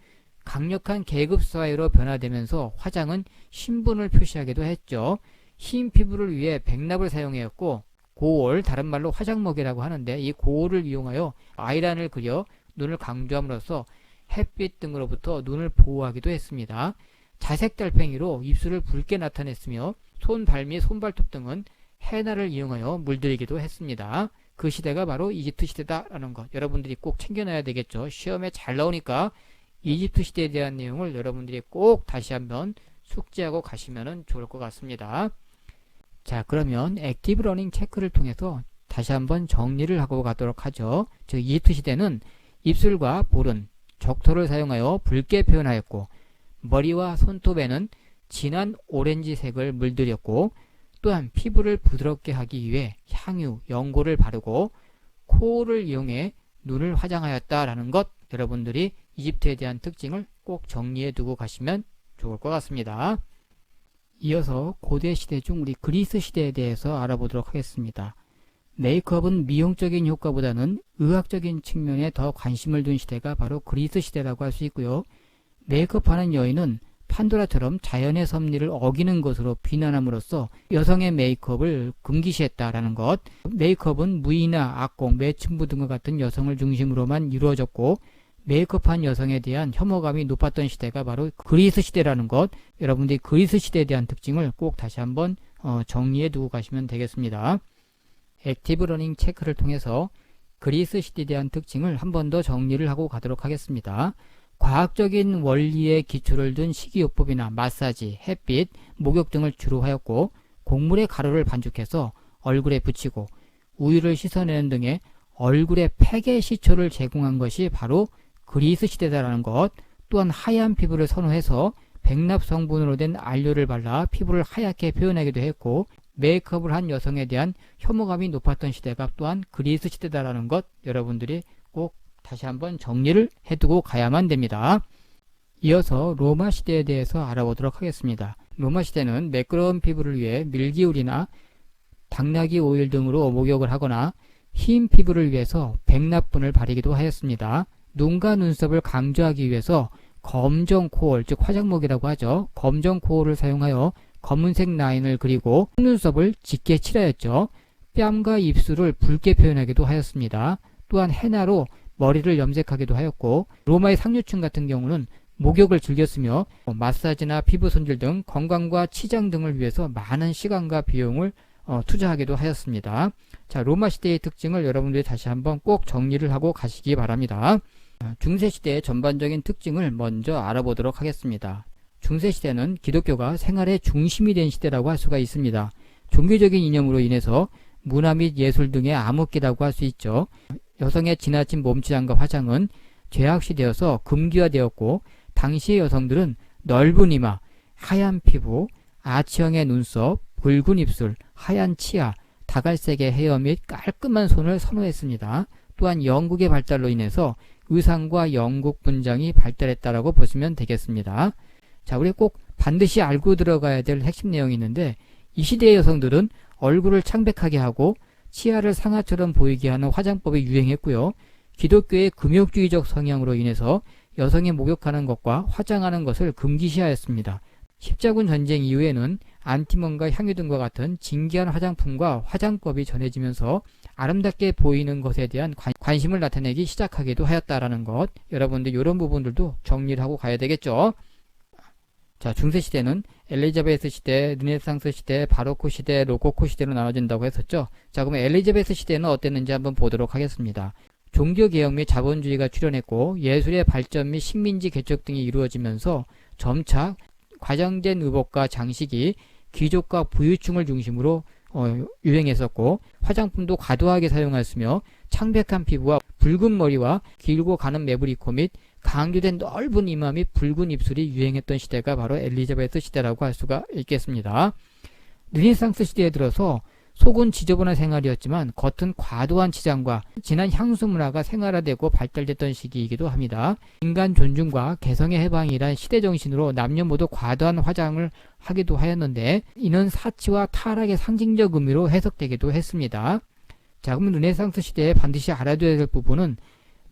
강력한 계급사회로 변화되면서 화장은 신분을 표시하기도 했죠. 흰 피부를 위해 백납을 사용하였고, 고올, 다른 말로 화장먹이라고 하는데, 이 고올을 이용하여 아이라인을 그려 눈을 강조함으로써 햇빛 등으로부터 눈을 보호하기도 했습니다. 자색 달팽이로 입술을 붉게 나타냈으며 손, 발밑, 손발톱 등은 헤나를 이용하여 물들이기도 했습니다. 그 시대가 바로 이집트 시대다라는 것 여러분들이 꼭 챙겨놔야 되겠죠. 시험에 잘 나오니까 이집트 시대에 대한 내용을 여러분들이 꼭 다시 한번 숙지하고 가시면 좋을 것 같습니다. 자, 그러면 액티브 러닝 체크를 통해서 다시 한번 정리를 하고 가도록 하죠. 즉 이집트 시대는 입술과 볼은 적토를 사용하여 붉게 표현하였고, 머리와 손톱에는 진한 오렌지색을 물들였고, 또한 피부를 부드럽게 하기 위해 향유, 연고를 바르고 코를 이용해 눈을 화장하였다라는 것 여러분들이 이집트에 대한 특징을 꼭 정리해 두고 가시면 좋을 것 같습니다. 이어서 고대 시대 중 우리 그리스 시대에 대해서 알아보도록 하겠습니다. 메이크업은 미용적인 효과보다는 의학적인 측면에 더 관심을 둔 시대가 바로 그리스 시대라고 할 수 있고요. 메이크업하는 여인은 판도라처럼 자연의 섭리를 어기는 것으로 비난함으로써 여성의 메이크업을 금기시했다라는 것. 메이크업은 무이나 악공, 매춘부 등과 같은 여성을 중심으로만 이루어졌고, 메이크업한 여성에 대한 혐오감이 높았던 시대가 바로 그리스 시대라는 것. 여러분들이 그리스 시대에 대한 특징을 꼭 다시 한번 정리해 두고 가시면 되겠습니다. 액티브 러닝 체크를 통해서 그리스 시대에 대한 특징을 한 번 더 정리를 하고 가도록 하겠습니다. 과학적인 원리에 기초를 둔 식이요법이나 마사지, 햇빛, 목욕 등을 주로 하였고, 곡물의 가루를 반죽해서 얼굴에 붙이고 우유를 씻어내는 등의 얼굴에 팩의 시초를 제공한 것이 바로 그리스 시대다라는 것. 또한 하얀 피부를 선호해서 백납 성분으로 된 안료를 발라 피부를 하얗게 표현하기도 했고, 메이크업을 한 여성에 대한 혐오감이 높았던 시대가 또한 그리스 시대다라는 것 여러분들이 꼭 다시 한번 정리를 해두고 가야만 됩니다. 이어서 로마 시대에 대해서 알아보도록 하겠습니다. 로마 시대는 매끄러운 피부를 위해 밀기울이나 당나귀 오일 등으로 목욕을 하거나 흰 피부를 위해서 백납분을 바르기도 하였습니다. 눈과 눈썹을 강조하기 위해서 검정 코올, 즉 화장목이라고 하죠. 검정 코올을 사용하여 검은색 라인을 그리고 속눈썹을 짙게 칠하였죠. 뺨과 입술을 붉게 표현하기도 하였습니다. 또한 헤나로 머리를 염색하기도 하였고, 로마의 상류층 같은 경우는 목욕을 즐겼으며 마사지나 피부 손질 등 건강과 치장 등을 위해서 많은 시간과 비용을 투자하기도 하였습니다. 자, 로마 시대의 특징을 여러분들이 다시 한번 꼭 정리를 하고 가시기 바랍니다. 중세시대의 전반적인 특징을 먼저 알아보도록 하겠습니다. 중세시대는 기독교가 생활의 중심이 된 시대라고 할 수가 있습니다. 종교적인 이념으로 인해서 문화 및 예술 등의 암흑기라고 할 수 있죠. 여성의 지나친 몸치장과 화장은 죄악시되어서 금기화되었고 당시의 여성들은 넓은 이마, 하얀 피부, 아치형의 눈썹, 붉은 입술, 하얀 치아, 다갈색의 헤어 및 깔끔한 손을 선호했습니다. 또한 영국의 발달로 인해서 의상과 영국 분장이 발달했다라고 보시면 되겠습니다. 자, 우리 꼭 반드시 알고 들어가야 될 핵심 내용이 있는데, 이 시대의 여성들은 얼굴을 창백하게 하고 치아를 상아처럼 보이게 하는 화장법이 유행했고요. 기독교의 금욕주의적 성향으로 인해서 여성이 목욕하는 것과 화장하는 것을 금기시하였습니다. 십자군 전쟁 이후에는 안티몬과 향유 등과 같은 진귀한 화장품과 화장법이 전해지면서 아름답게 보이는 것에 대한 관심을 나타내기 시작하기도 하였다라는 것, 여러분들 이런 부분들도 정리를 하고 가야 되겠죠. 자, 중세시대는 엘리자베스 시대, 르네상스 시대, 바로크 시대, 로코코 시대로 나눠진다고 했었죠. 자, 그럼 엘리자베스 시대는 어땠는지 한번 보도록 하겠습니다. 종교개혁 및 자본주의가 출현했고 예술의 발전 및 식민지 개척 등이 이루어지면서 점차 과장된 의복과 장식이 귀족과 부유층을 중심으로 유행했었고, 화장품도 과도하게 사용하였으며 창백한 피부와 붉은 머리와 길고 가는 매부리코 및 강조된 넓은 이마 및 붉은 입술이 유행했던 시대가 바로 엘리자베스 시대라고 할 수가 있겠습니다. 르네상스 시대에 들어서 속은 지저분한 생활이었지만 겉은 과도한 치장과 진한 향수 문화가 생활화되고 발달됐던 시기이기도 합니다. 인간 존중과 개성의 해방이란 시대 정신으로 남녀 모두 과도한 화장을 하기도 하였는데, 이는 사치와 타락의 상징적 의미로 해석되기도 했습니다. 자, 그럼 르네상스 시대에 반드시 알아둬야 될 부분은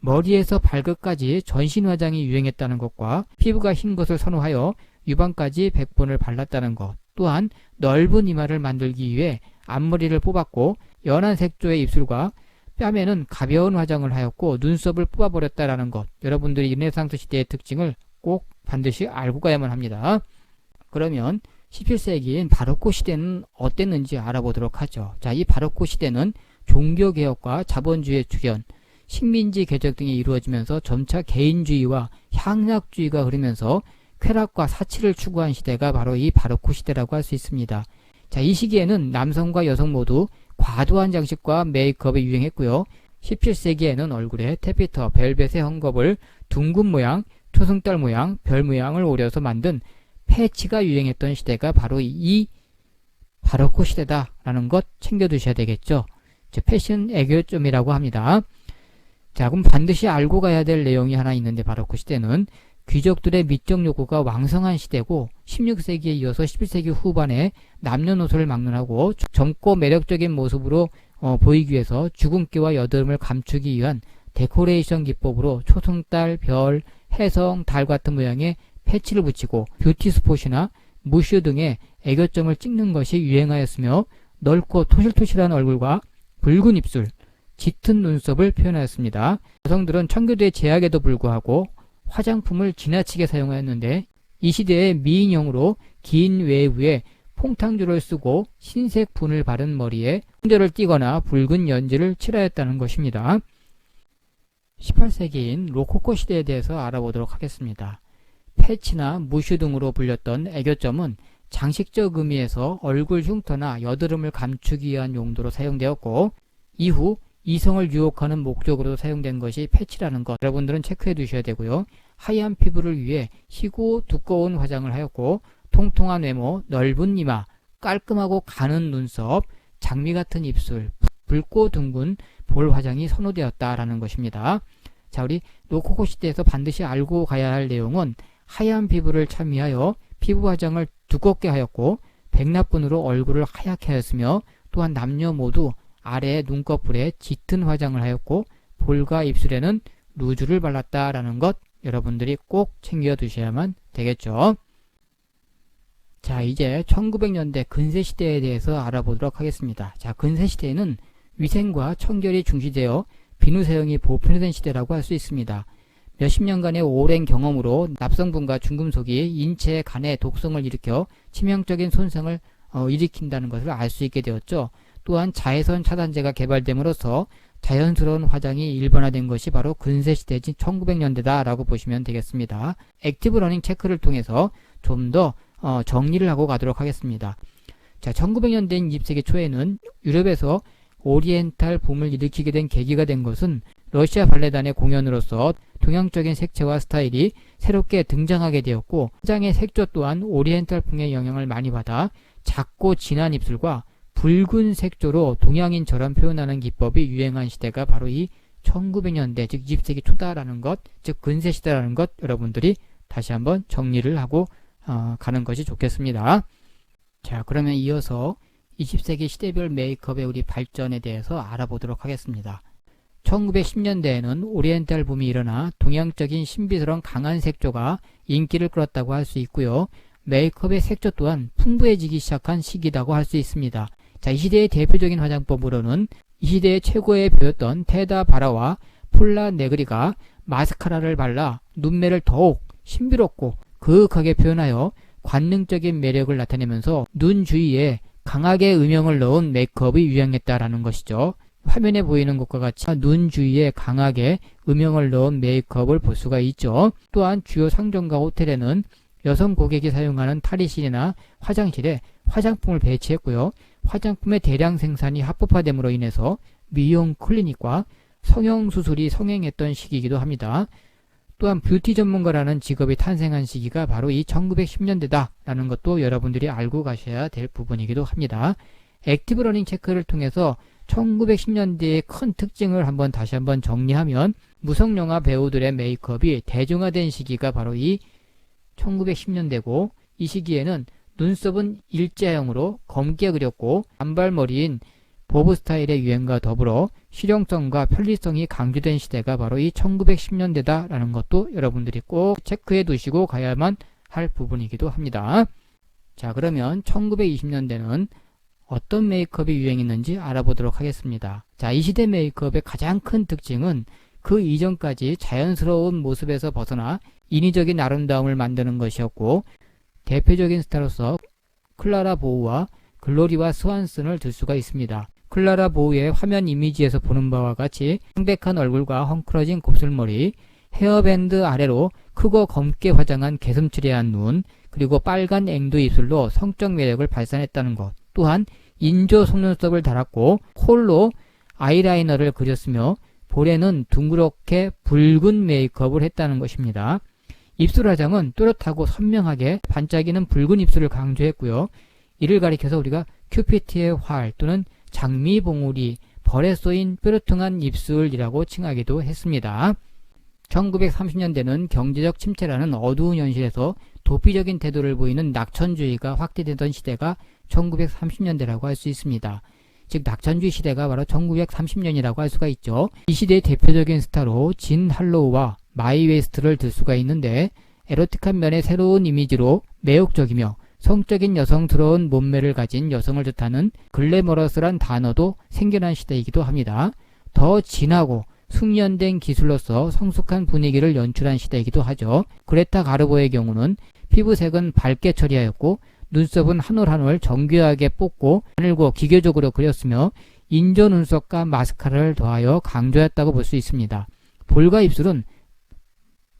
머리에서 발끝까지 전신 화장이 유행했다는 것과 피부가 흰 것을 선호하여 유방까지 100번을 발랐다는 것, 또한 넓은 이마를 만들기 위해 앞머리를 뽑았고 연한 색조의 입술과 뺨에는 가벼운 화장을 하였고 눈썹을 뽑아버렸다라는 것, 여러분들이 르네상스 시대의 특징을 꼭 반드시 알고 가야만 합니다. 그러면 17세기인 바로코 시대는 어땠는지 알아보도록 하죠. 자, 이 바로코 시대는 종교개혁과 자본주의의 출현, 식민지 개척 등이 이루어지면서 점차 개인주의와 향락주의가 흐르면서 쾌락과 사치를 추구한 시대가 바로 이 바로코 시대라고 할 수 있습니다. 자, 이 시기에는 남성과 여성 모두 과도한 장식과 메이크업이 유행했고요. 17세기에는 얼굴에 테피터, 벨벳의 헝겊을 둥근 모양, 초승달 모양, 별 모양을 오려서 만든 패치가 유행했던 시대가 바로 이 바로코 시대다라는 것 챙겨두셔야 되겠죠. 패션 애교점이라고 합니다. 자, 그럼 반드시 알고 가야 될 내용이 하나 있는데, 바로코 시대는 귀족들의 미적 욕구가 왕성한 시대고 16세기에 이어서 17세기 후반에 남녀노소를 막론하고 젊고 매력적인 모습으로 보이기 위해서 주근깨와 여드름을 감추기 위한 데코레이션 기법으로 초승달, 별, 해성, 달 같은 모양의 패치를 붙이고 뷰티 스폿이나 무슈 등의 애교점을 찍는 것이 유행하였으며, 넓고 토실토실한 얼굴과 붉은 입술, 짙은 눈썹을 표현하였습니다. 여성들은 청교도의 제약에도 불구하고 화장품을 지나치게 사용하였는데, 이 시대의 미인형으로 긴 외부에 퐁탕주를 쓰고 흰색 분을 바른 머리에 홍조를 띠거나 붉은 연지를 칠하였다는 것입니다. 18세기인 로코코 시대에 대해서 알아보도록 하겠습니다. 패치나 무슈 등으로 불렸던 애교점은 장식적 의미에서 얼굴 흉터나 여드름을 감추기 위한 용도로 사용되었고, 이후 이성을 유혹하는 목적으로 사용된 것이 패치라는 것, 여러분들은 체크해 두셔야 되고요. 하얀 피부를 위해 희고 두꺼운 화장을 하였고, 통통한 외모, 넓은 이마, 깔끔하고 가는 눈썹, 장미 같은 입술, 붉고 둥근 볼 화장이 선호되었다라는 것입니다. 자, 우리 로코코 시대에서 반드시 알고 가야 할 내용은 하얀 피부를 참미하여 피부 화장을 두껍게 하였고 백납분으로 얼굴을 하얗게 하였으며, 또한 남녀 모두 아래 눈꺼풀에 짙은 화장을 하였고 볼과 입술에는 루즈를 발랐다라는 것, 여러분들이 꼭 챙겨 두셔야만 되겠죠. 자, 이제 1900년대 근세시대에 대해서 알아보도록 하겠습니다. 자, 근세시대에는 위생과 청결이 중시되어 비누 사용이 보편화된 시대라고 할 수 있습니다. 몇십 년간의 오랜 경험으로 납성분과 중금속이 인체 간에 독성을 일으켜 치명적인 손상을 일으킨다는 것을 알 수 있게 되었죠. 또한 자외선 차단제가 개발됨으로써 자연스러운 화장이 일반화된 것이 바로 근세시대인 1900년대다 라고 보시면 되겠습니다. 액티브 러닝 체크를 통해서 좀 더 정리를 하고 가도록 하겠습니다. 자, 1900년대 20세기 초에는 유럽에서 오리엔탈 붐을 일으키게 된 계기가 된 것은 러시아 발레단의 공연으로서 동양적인 색채와 스타일이 새롭게 등장하게 되었고, 화장의 색조 또한 오리엔탈 풍의 영향을 많이 받아 작고 진한 입술과 붉은 색조로 동양인처럼 표현하는 기법이 유행한 시대가 바로 이 1900년대, 즉 20세기 초다라는 것, 즉 근세시대라는 것, 여러분들이 다시 한번 정리를 하고 가는 것이 좋겠습니다. 자, 그러면 이어서 20세기 시대별 메이크업의 우리 발전에 대해서 알아보도록 하겠습니다. 1910년대에는 오리엔탈 붐이 일어나 동양적인 신비스러운 강한 색조가 인기를 끌었다고 할 수 있고요. 메이크업의 색조 또한 풍부해지기 시작한 시기라고 할 수 있습니다. 자, 이 시대의 대표적인 화장법으로는 이 시대의 최고의 배우였던 테다 바라와 폴라 네그리가 마스카라를 발라 눈매를 더욱 신비롭고 그윽하게 표현하여 관능적인 매력을 나타내면서 눈 주위에 강하게 음영을 넣은 메이크업이 유행했다라는 것이죠. 화면에 보이는 것과 같이 눈 주위에 강하게 음영을 넣은 메이크업을 볼 수가 있죠. 또한 주요 상점과 호텔에는 여성 고객이 사용하는 탈의실이나 화장실에 화장품을 배치했고요. 화장품의 대량 생산이 합법화됨으로 인해서 미용 클리닉과 성형수술이 성행했던 시기이기도 합니다. 또한 뷰티 전문가라는 직업이 탄생한 시기가 바로 이 1910년대다라는 것도 여러분들이 알고 가셔야 될 부분이기도 합니다. 액티브 러닝 체크를 통해서 1910년대의 큰 특징을 다시 한번 정리하면 무성영화 배우들의 메이크업이 대중화된 시기가 바로 이 1910년대고, 이 시기에는 눈썹은 일자형으로 검게 그렸고 단발머리인 보브 스타일의 유행과 더불어 실용성과 편리성이 강조된 시대가 바로 이 1910년대다라는 것도 여러분들이 꼭 체크해 두시고 가야만 할 부분이기도 합니다. 자, 그러면 1920년대는 어떤 메이크업이 유행했는지 알아보도록 하겠습니다. 자, 이 시대 메이크업의 가장 큰 특징은 그 이전까지 자연스러운 모습에서 벗어나 인위적인 아름다움을 만드는 것이었고, 대표적인 스타로서 클라라 보우와 글로리와 스완슨을 들 수가 있습니다. 클라라 보우의 화면 이미지에서 보는 바와 같이 창백한 얼굴과 헝클어진 곱슬머리, 헤어밴드 아래로 크고 검게 화장한 개슴츠레한 눈, 그리고 빨간 앵두 입술로 성적 매력을 발산했다는 것, 또한 인조 속눈썹을 달았고 콜로 아이라이너를 그렸으며 볼에는 둥그렇게 붉은 메이크업을 했다는 것입니다. 입술 화장은 또렷하고 선명하게 반짝이는 붉은 입술을 강조했고요. 이를 가리켜서 우리가 큐피트의 활 또는 장미봉우리, 벌에 쏘인 뾰루퉁한 입술이라고 칭하기도 했습니다. 1930년대는 경제적 침체라는 어두운 현실에서 도피적인 태도를 보이는 낙천주의가 확대되던 시대가 1930년대라고 할 수 있습니다. 즉 낙천주의 시대가 바로 1930년이라고 할 수가 있죠. 이 시대의 대표적인 스타로 진 할로우와 마이 웨스트를 들 수가 있는데, 에로틱한 면의 새로운 이미지로 매혹적이며 성적인 여성스러운 몸매를 가진 여성을 뜻하는 글래머러스란 단어도 생겨난 시대이기도 합니다. 더 진하고 숙련된 기술로서 성숙한 분위기를 연출한 시대이기도 하죠. 그레타 가르보의 경우는 피부색은 밝게 처리하였고 눈썹은 한 올 한 올 정교하게 뽑고 가늘고 기교적으로 그렸으며 인조 눈썹과 마스카라를 더하여 강조했다고 볼 수 있습니다. 볼과 입술은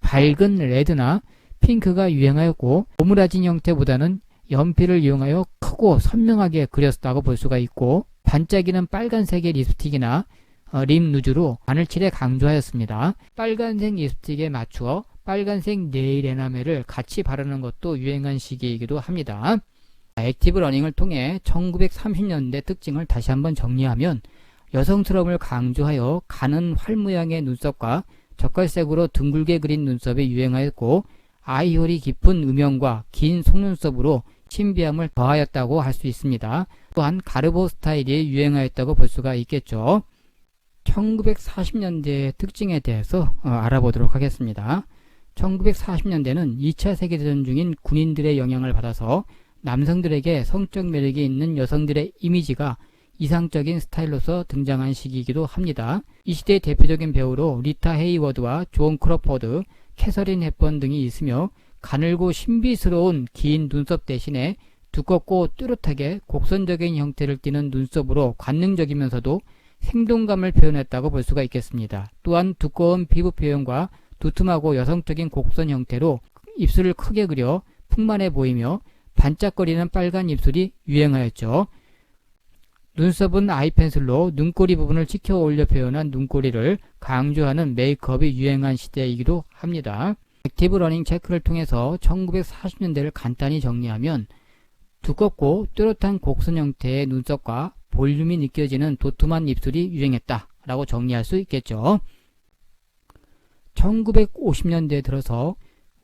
밝은 레드나 핑크가 유행하였고 오므라진 형태보다는 연필을 이용하여 크고 선명하게 그렸다고 볼 수가 있고, 반짝이는 빨간색의 립스틱이나 립 누즈로 바늘칠에 강조하였습니다. 빨간색 립스틱에 맞추어 빨간색 네일 에나멜을 같이 바르는 것도 유행한 시기이기도 합니다. 액티브 러닝을 통해 1930년대 특징을 다시 한번 정리하면, 여성스러움을 강조하여 가는 활 모양의 눈썹과 젓갈색으로 둥글게 그린 눈썹이 유행하였고, 아이홀이 깊은 음영과 긴 속눈썹으로 신비함을 더하였다고 할 수 있습니다. 또한 가르보 스타일이 유행하였다고 볼 수가 있겠죠. 1940년대의 특징에 대해서 알아보도록 하겠습니다. 1940년대는 2차 세계대전 중인 군인들의 영향을 받아서 남성들에게 성적 매력이 있는 여성들의 이미지가 이상적인 스타일로서 등장한 시기이기도 합니다. 이 시대의 대표적인 배우로 리타 헤이워드와 존 크로포드, 캐서린 헵번 등이 있으며, 가늘고 신비스러운 긴 눈썹 대신에 두껍고 뚜렷하게 곡선적인 형태를 띠는 눈썹으로 관능적이면서도 생동감을 표현했다고 볼 수가 있겠습니다. 또한 두꺼운 피부 표현과 두툼하고 여성적인 곡선 형태로 입술을 크게 그려 풍만해 보이며 반짝거리는 빨간 입술이 유행하였죠. 눈썹은 아이펜슬로 눈꼬리 부분을 치켜 올려 표현한 눈꼬리를 강조하는 메이크업이 유행한 시대이기도 합니다. 액티브 러닝 체크를 통해서 1940년대를 간단히 정리하면 두껍고 뚜렷한 곡선 형태의 눈썹과 볼륨이 느껴지는 도톰한 입술이 유행했다 라고 정리할 수 있겠죠. 1950년대에 들어서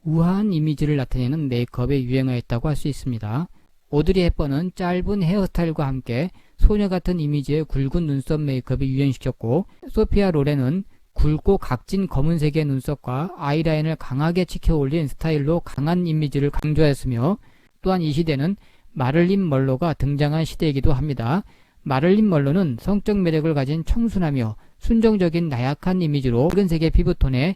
우아한 이미지를 나타내는 메이크업이 유행하였다고 할 수 있습니다. 오드리 헵번은 짧은 헤어스타일과 함께 소녀 같은 이미지의 굵은 눈썹 메이크업이 유행시켰고, 소피아 로렌은 굵고 각진 검은색의 눈썹과 아이라인을 강하게 치켜 올린 스타일로 강한 이미지를 강조하였으며, 또한 이 시대는 마를린 먼로가 등장한 시대이기도 합니다. 마를린 먼로는 성적 매력을 가진 청순하며 순정적인 나약한 이미지로 붉은색의 피부톤에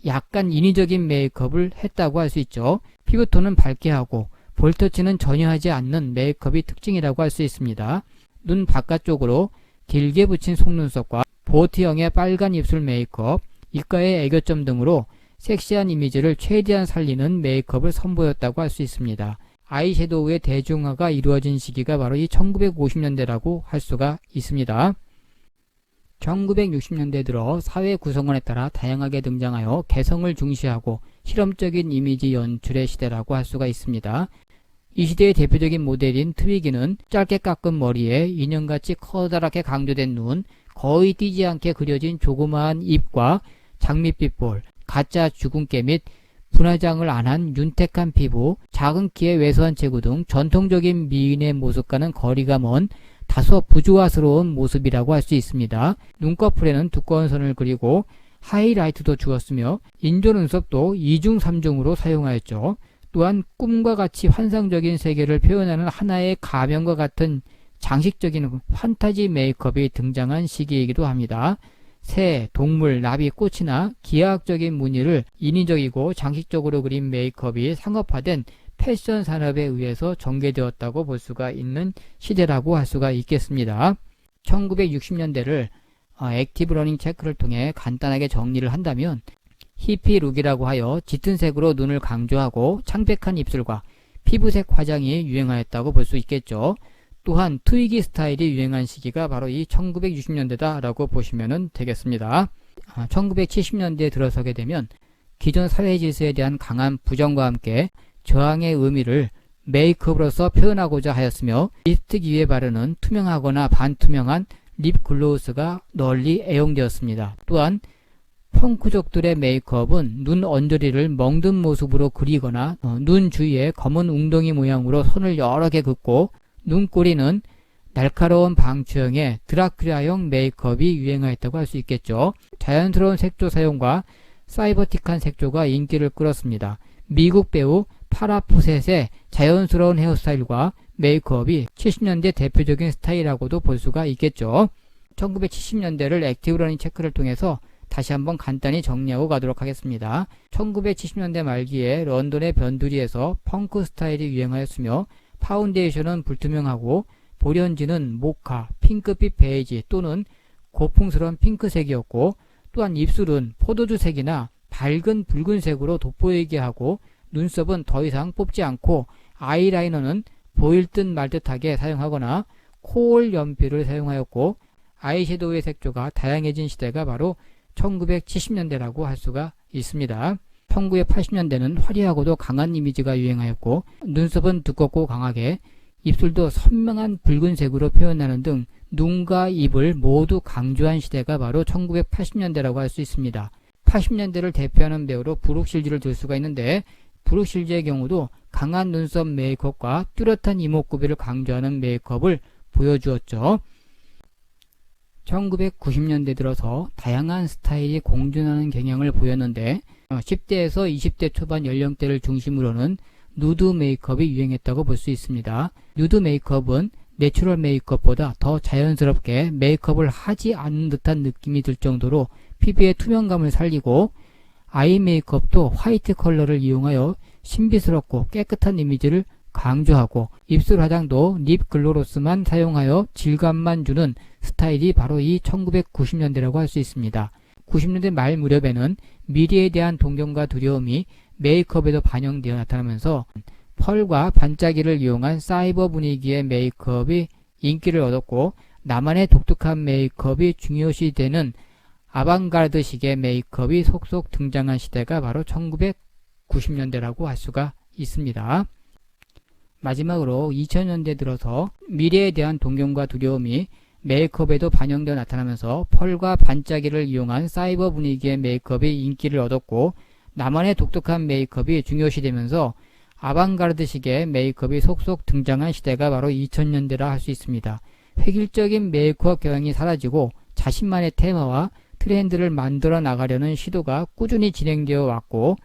약간 인위적인 메이크업을 했다고 할 수 있죠. 피부톤은 밝게 하고 볼터치는 전혀 하지 않는 메이크업이 특징이라고 할 수 있습니다. 눈 바깥쪽으로 길게 붙인 속눈썹과 보트형의 빨간 입술 메이크업, 입가의 애교점 등으로 섹시한 이미지를 최대한 살리는 메이크업을 선보였다고 할 수 있습니다. 아이섀도우의 대중화가 이루어진 시기가 바로 이 1950년대라고 할 수가 있습니다. 1960년대 들어 사회 구성원에 따라 다양하게 등장하여 개성을 중시하고 실험적인 이미지 연출의 시대라고 할 수가 있습니다. 이 시대의 대표적인 모델인 트위기는 짧게 깎은 머리에 인형같이 커다랗게 강조된 눈, 거의 띄지 않게 그려진 조그마한 입과 장밋빛 볼, 가짜 주근깨 및 분화장을 안 한 윤택한 피부, 작은 키에 왜소한 체구 등 전통적인 미인의 모습과는 거리가 먼 다소 부조화스러운 모습이라고 할 수 있습니다. 눈꺼풀에는 두꺼운 선을 그리고 하이라이트도 주었으며 인조 눈썹도 2중 3중으로 사용하였죠. 또한 꿈과 같이 환상적인 세계를 표현하는 하나의 가면과 같은 장식적인 판타지 메이크업이 등장한 시기이기도 합니다. 새, 동물, 나비, 꽃이나 기하학적인 무늬를 인위적이고 장식적으로 그린 메이크업이 상업화된 패션 산업에 의해서 전개되었다고 볼 수가 있는 시대라고 할 수가 있겠습니다. 1960년대를 액티브 러닝 체크를 통해 간단하게 정리를 한다면 히피 룩이라고 하여 짙은 색으로 눈을 강조하고 창백한 입술과 피부색 화장이 유행하였다고 볼 수 있겠죠. 또한 트위기 스타일이 유행한 시기가 바로 이 1960년대다 라고 보시면 되겠습니다. 1970년대에 들어서게 되면 기존 사회 질서에 대한 강한 부정과 함께 저항의 의미를 메이크업으로서 표현하고자 하였으며, 립스틱 위에 바르는 투명하거나 반투명한 립 글로스가 널리 애용되었습니다. 또한 펑크족들의 메이크업은 눈 언저리를 멍든 모습으로 그리거나 눈 주위에 검은 웅덩이 모양으로 선을 여러 개 긋고, 눈꼬리는 날카로운 방추형의 드라큘라형 메이크업이 유행하였다고 할 수 있겠죠. 자연스러운 색조 사용과 사이버틱한 색조가 인기를 끌었습니다. 미국 배우 파라 포셋의 자연스러운 헤어스타일과 메이크업이 70년대 대표적인 스타일이라고도 볼 수가 있겠죠. 1970년대를 액티브 러닝 체크를 통해서 다시 한번 간단히 정리하고 가도록 하겠습니다. 1970년대 말기에 런던의 변두리에서 펑크 스타일이 유행하였으며, 파운데이션은 불투명하고 볼연지는 모카, 핑크빛 베이지 또는 고풍스러운 핑크색이었고, 또한 입술은 포도주색이나 밝은 붉은색으로 돋보이게 하고, 눈썹은 더 이상 뽑지 않고 아이라이너는 보일 듯 말 듯하게 사용하거나 코올 연필을 사용하였고, 아이섀도우의 색조가 다양해진 시대가 바로 1970년대라고 할 수가 있습니다. 1980년대는 화려하고도 강한 이미지가 유행하였고, 눈썹은 두껍고 강하게, 입술도 선명한 붉은색으로 표현하는 등 눈과 입을 모두 강조한 시대가 바로 1980년대라고 할 수 있습니다. 80년대를 대표하는 배우로 브룩 실즈를 들 수가 있는데, 브룩 실즈의 경우도 강한 눈썹 메이크업과 뚜렷한 이목구비를 강조하는 메이크업을 보여주었죠. 1990년대 들어서 다양한 스타일이 공존하는 경향을 보였는데, 10대에서 20대 초반 연령대를 중심으로는 누드 메이크업이 유행했다고 볼 수 있습니다. 누드 메이크업은 내추럴 메이크업보다 더 자연스럽게 메이크업을 하지 않는 듯한 느낌이 들 정도로 피부의 투명감을 살리고, 아이 메이크업도 화이트 컬러를 이용하여 신비스럽고 깨끗한 이미지를 강조하고, 입술 화장도 립 글로로스만 사용하여 질감만 주는 스타일이 바로 이 1990년대라고 할 수 있습니다. 90년대 말 무렵에는 미래에 대한 동경과 두려움이 메이크업에도 반영되어 나타나면서 펄과 반짝이를 이용한 사이버 분위기의 메이크업이 인기를 얻었고 나만의 독특한 메이크업이 중요시되는 아방가르드식의 메이크업이 속속 등장한 시대가 바로 1990년대라고 할 수가 있습니다. 마지막으로 2000년대 들어서 미래에 대한 동경과 두려움이 메이크업에도 반영되어 나타나면서 펄과 반짝이를 이용한 사이버 분위기의 메이크업이 인기를 얻었고 나만의 독특한 메이크업이 중요시되면서 아방가르드식의 메이크업이 속속 등장한 시대가 바로 2000년대라 할 수 있습니다. 획일적인 메이크업 경향이 사라지고 자신만의 테마와 트렌드를 만들어 나가려는 시도가 꾸준히 진행되어 왔고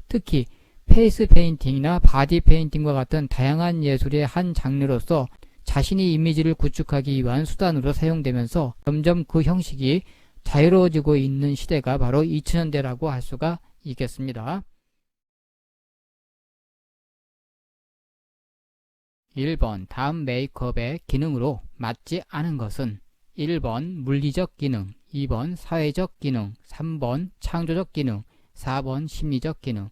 특히 페이스 페인팅이나 바디 페인팅과 같은 다양한 예술의 한 장르로서 자신의 이미지를 구축하기 위한 수단으로 사용되면서 점점 그 형식이 자유로워지고 있는 시대가 바로 2000년대라고 할 수가 있겠습니다. 1번 다음 메이크업의 기능으로 맞지 않은 것은 1번 물리적 기능, 2번 사회적 기능, 3번 창조적 기능, 4번 심리적 기능.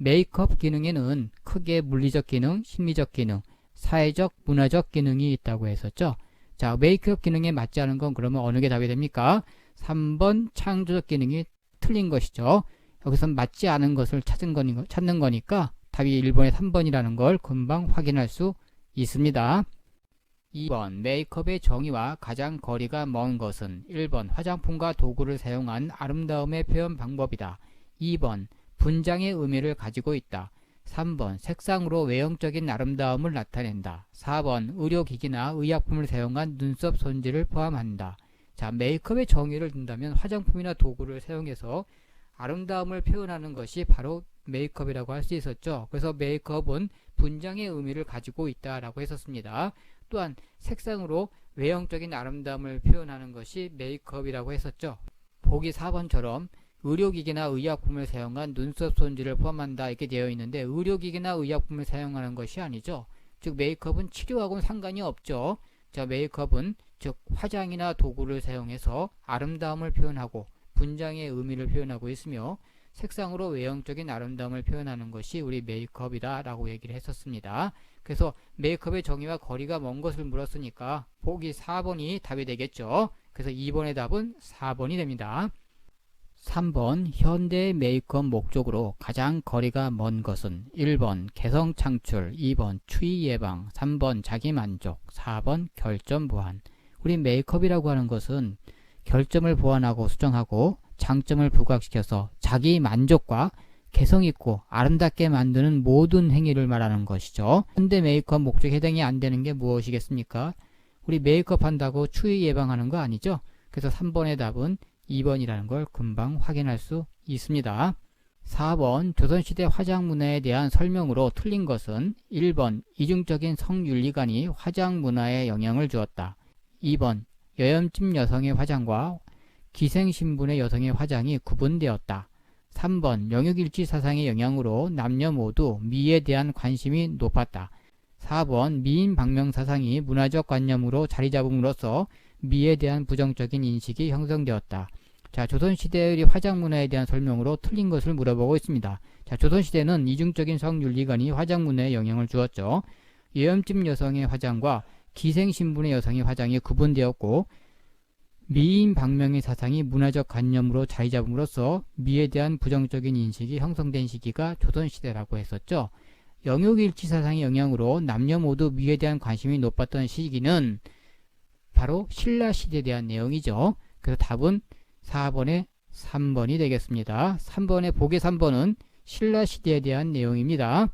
메이크업 기능에는 크게 물리적 기능, 심리적 기능, 사회적, 문화적 기능이 있다고 했었죠. 자, 메이크업 기능에 맞지 않은 건 그러면 어느 게 답이 됩니까? 3번 창조적 기능이 틀린 것이죠. 여기서 맞지 않은 것을 찾는 거니까 답이 1번의 3번이라는 걸 금방 확인할 수 있습니다. 2번 메이크업의 정의와 가장 거리가 먼 것은 1번 화장품과 도구를 사용한 아름다움의 표현 방법이다. 2번 분장의 의미를 가지고 있다. 3번 색상으로 외형적인 아름다움을 나타낸다. 4번 의료기기나 의약품을 사용한 눈썹 손질을 포함한다. 자, 메이크업의 정의를 둔다면 화장품이나 도구를 사용해서 아름다움을 표현하는 것이 바로 메이크업이라고 할 수 있었죠. 그래서 메이크업은 분장의 의미를 가지고 있다라고 했었습니다. 또한 색상으로 외형적인 아름다움을 표현하는 것이 메이크업이라고 했었죠. 보기 4번처럼 의료기기나 의약품을 사용한 눈썹 손질을 포함한다 이렇게 되어 있는데 의료기기나 의약품을 사용하는 것이 아니죠. 즉 메이크업은 치료하고는 상관이 없죠. 자, 메이크업은 즉 화장이나 도구를 사용해서 아름다움을 표현하고 분장의 의미를 표현하고 있으며 색상으로 외형적인 아름다움을 표현하는 것이 우리 메이크업이다 라고 얘기를 했었습니다. 그래서 메이크업의 정의와 거리가 먼 것을 물었으니까 보기 4번이 답이 되겠죠. 그래서 2번의 답은 4번이 됩니다. 3번 현대의 메이크업 목적으로 가장 거리가 먼 것은 1번 개성 창출, 2번 추위 예방, 3번 자기 만족, 4번 결점 보완. 우리 메이크업이라고 하는 것은 결점을 보완하고 수정하고 장점을 부각시켜서 자기 만족과 개성있고 아름답게 만드는 모든 행위를 말하는 것이죠. 현대 메이크업 목적에 해당이 안 되는 게 무엇이겠습니까? 우리 메이크업 한다고 추위 예방하는 거 아니죠? 그래서 3번의 답은 2번이라는 걸 금방 확인할 수 있습니다. 4번 조선시대 화장 문화에 대한 설명으로 틀린 것은 1번 이중적인 성윤리관이 화장 문화에 영향을 주었다. 2번 여염집 여성의 화장과 기생신분의 여성의 화장이 구분되었다. 3번 영육일치 사상의 영향으로 남녀 모두 미에 대한 관심이 높았다. 4번 미인 방명 사상이 문화적 관념으로 자리 잡음으로써 미에 대한 부정적인 인식이 형성되었다. 자, 조선시대의 화장 문화에 대한 설명으로 틀린 것을 물어보고 있습니다. 자, 조선시대는 이중적인 성윤리관이 화장 문화에 영향을 주었죠. 여염집 여성의 화장과 기생신분의 여성의 화장이 구분되었고 미인 방명의 사상이 문화적 관념으로 자리 잡음으로써 미에 대한 부정적인 인식이 형성된 시기가 조선시대라고 했었죠. 영육일치 사상의 영향으로 남녀 모두 미에 대한 관심이 높았던 시기는 바로 신라시대에 대한 내용이죠. 그래서 답은 4번의 3번이 되겠습니다. 3번의 보기 3번은 신라시대에 대한 내용입니다.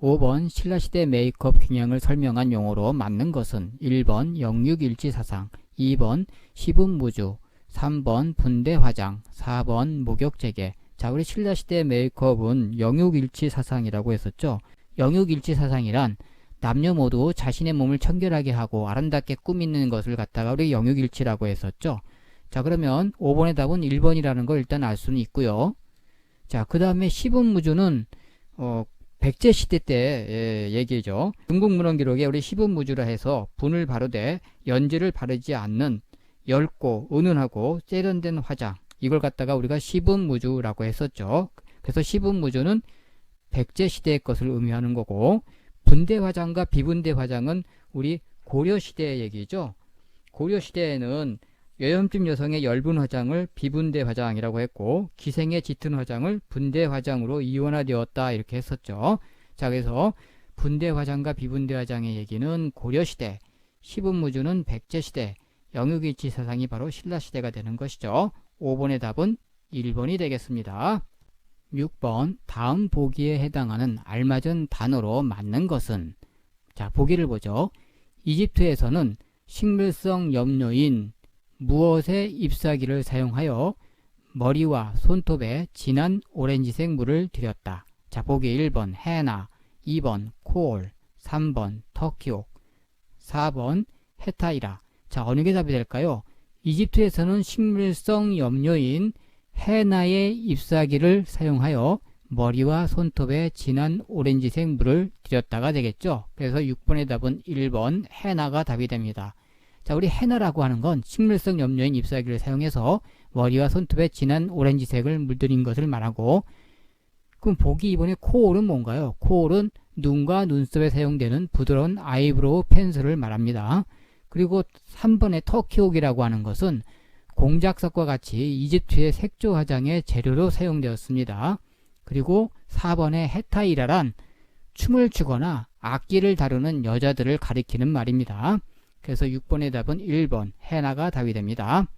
5번 신라시대 메이크업 경향을 설명한 용어로 맞는 것은 1번 영육일치 사상, 2번 시분무주, 3번 분대화장, 4번 목욕재개. 자, 우리 신라시대 메이크업은 영육일치 사상이라고 했었죠. 영육일치 사상이란 남녀 모두 자신의 몸을 청결하게 하고 아름답게 꾸미는 것을 갖다가 우리 영육일치라고 했었죠. 자, 그러면 5번의 답은 1번이라는 걸 일단 알 수는 있고요. 자, 그 다음에 시분무주는 백제시대 때 얘기죠. 중국문헌기록에 우리 시분무주라 해서 분을 바르되 연지를 바르지 않는 엷고 은은하고 세련된 화장, 이걸 갖다가 우리가 시분무주라고 했었죠. 그래서 시분무주는 백제 시대의 것을 의미하는 거고, 분대 화장과 비분대 화장은 우리 고려 시대의 얘기죠. 고려 시대에는 여염집 여성의 엷은 화장을 비분대 화장이라고 했고, 기생의 짙은 화장을 분대 화장으로 이원화되었다 이렇게 했었죠. 자, 그래서 분대 화장과 비분대 화장의 얘기는 고려 시대, 시분무주는 백제 시대, 영육일치 사상이 바로 신라 시대가 되는 것이죠. 5번의 답은 1번이 되겠습니다. 6번, 다음 보기에 해당하는 알맞은 단어로 맞는 것은? 자, 보기를 보죠. 이집트에서는 식물성 염료인 무엇의 잎사귀를 사용하여 머리와 손톱에 진한 오렌지색 물을 들였다. 자, 보기 1번 헤나, 2번 코올, 3번 터키옥, 4번 헤타이라. 자, 어느 게 답이 될까요? 이집트에서는 식물성 염료인 헤나의 잎사귀를 사용하여 머리와 손톱에 진한 오렌지색 물을 들였다가 되겠죠. 그래서 6번의 답은 1번 헤나가 답이 됩니다. 자, 우리 헤나라고 하는 건 식물성 염료인 잎사귀를 사용해서 머리와 손톱에 진한 오렌지색을 물들인 것을 말하고, 그럼 보기 2번의 코올은 뭔가요? 코올은 눈과 눈썹에 사용되는 부드러운 아이브로우 펜슬을 말합니다. 그리고 3번의 터키옥이라고 하는 것은 공작석과 같이 이집트의 색조 화장의 재료로 사용되었습니다. 그리고 4번의 헤타이라란 춤을 추거나 악기를 다루는 여자들을 가리키는 말입니다. 그래서 6번의 답은 1번 헤나가 답이 됩니다.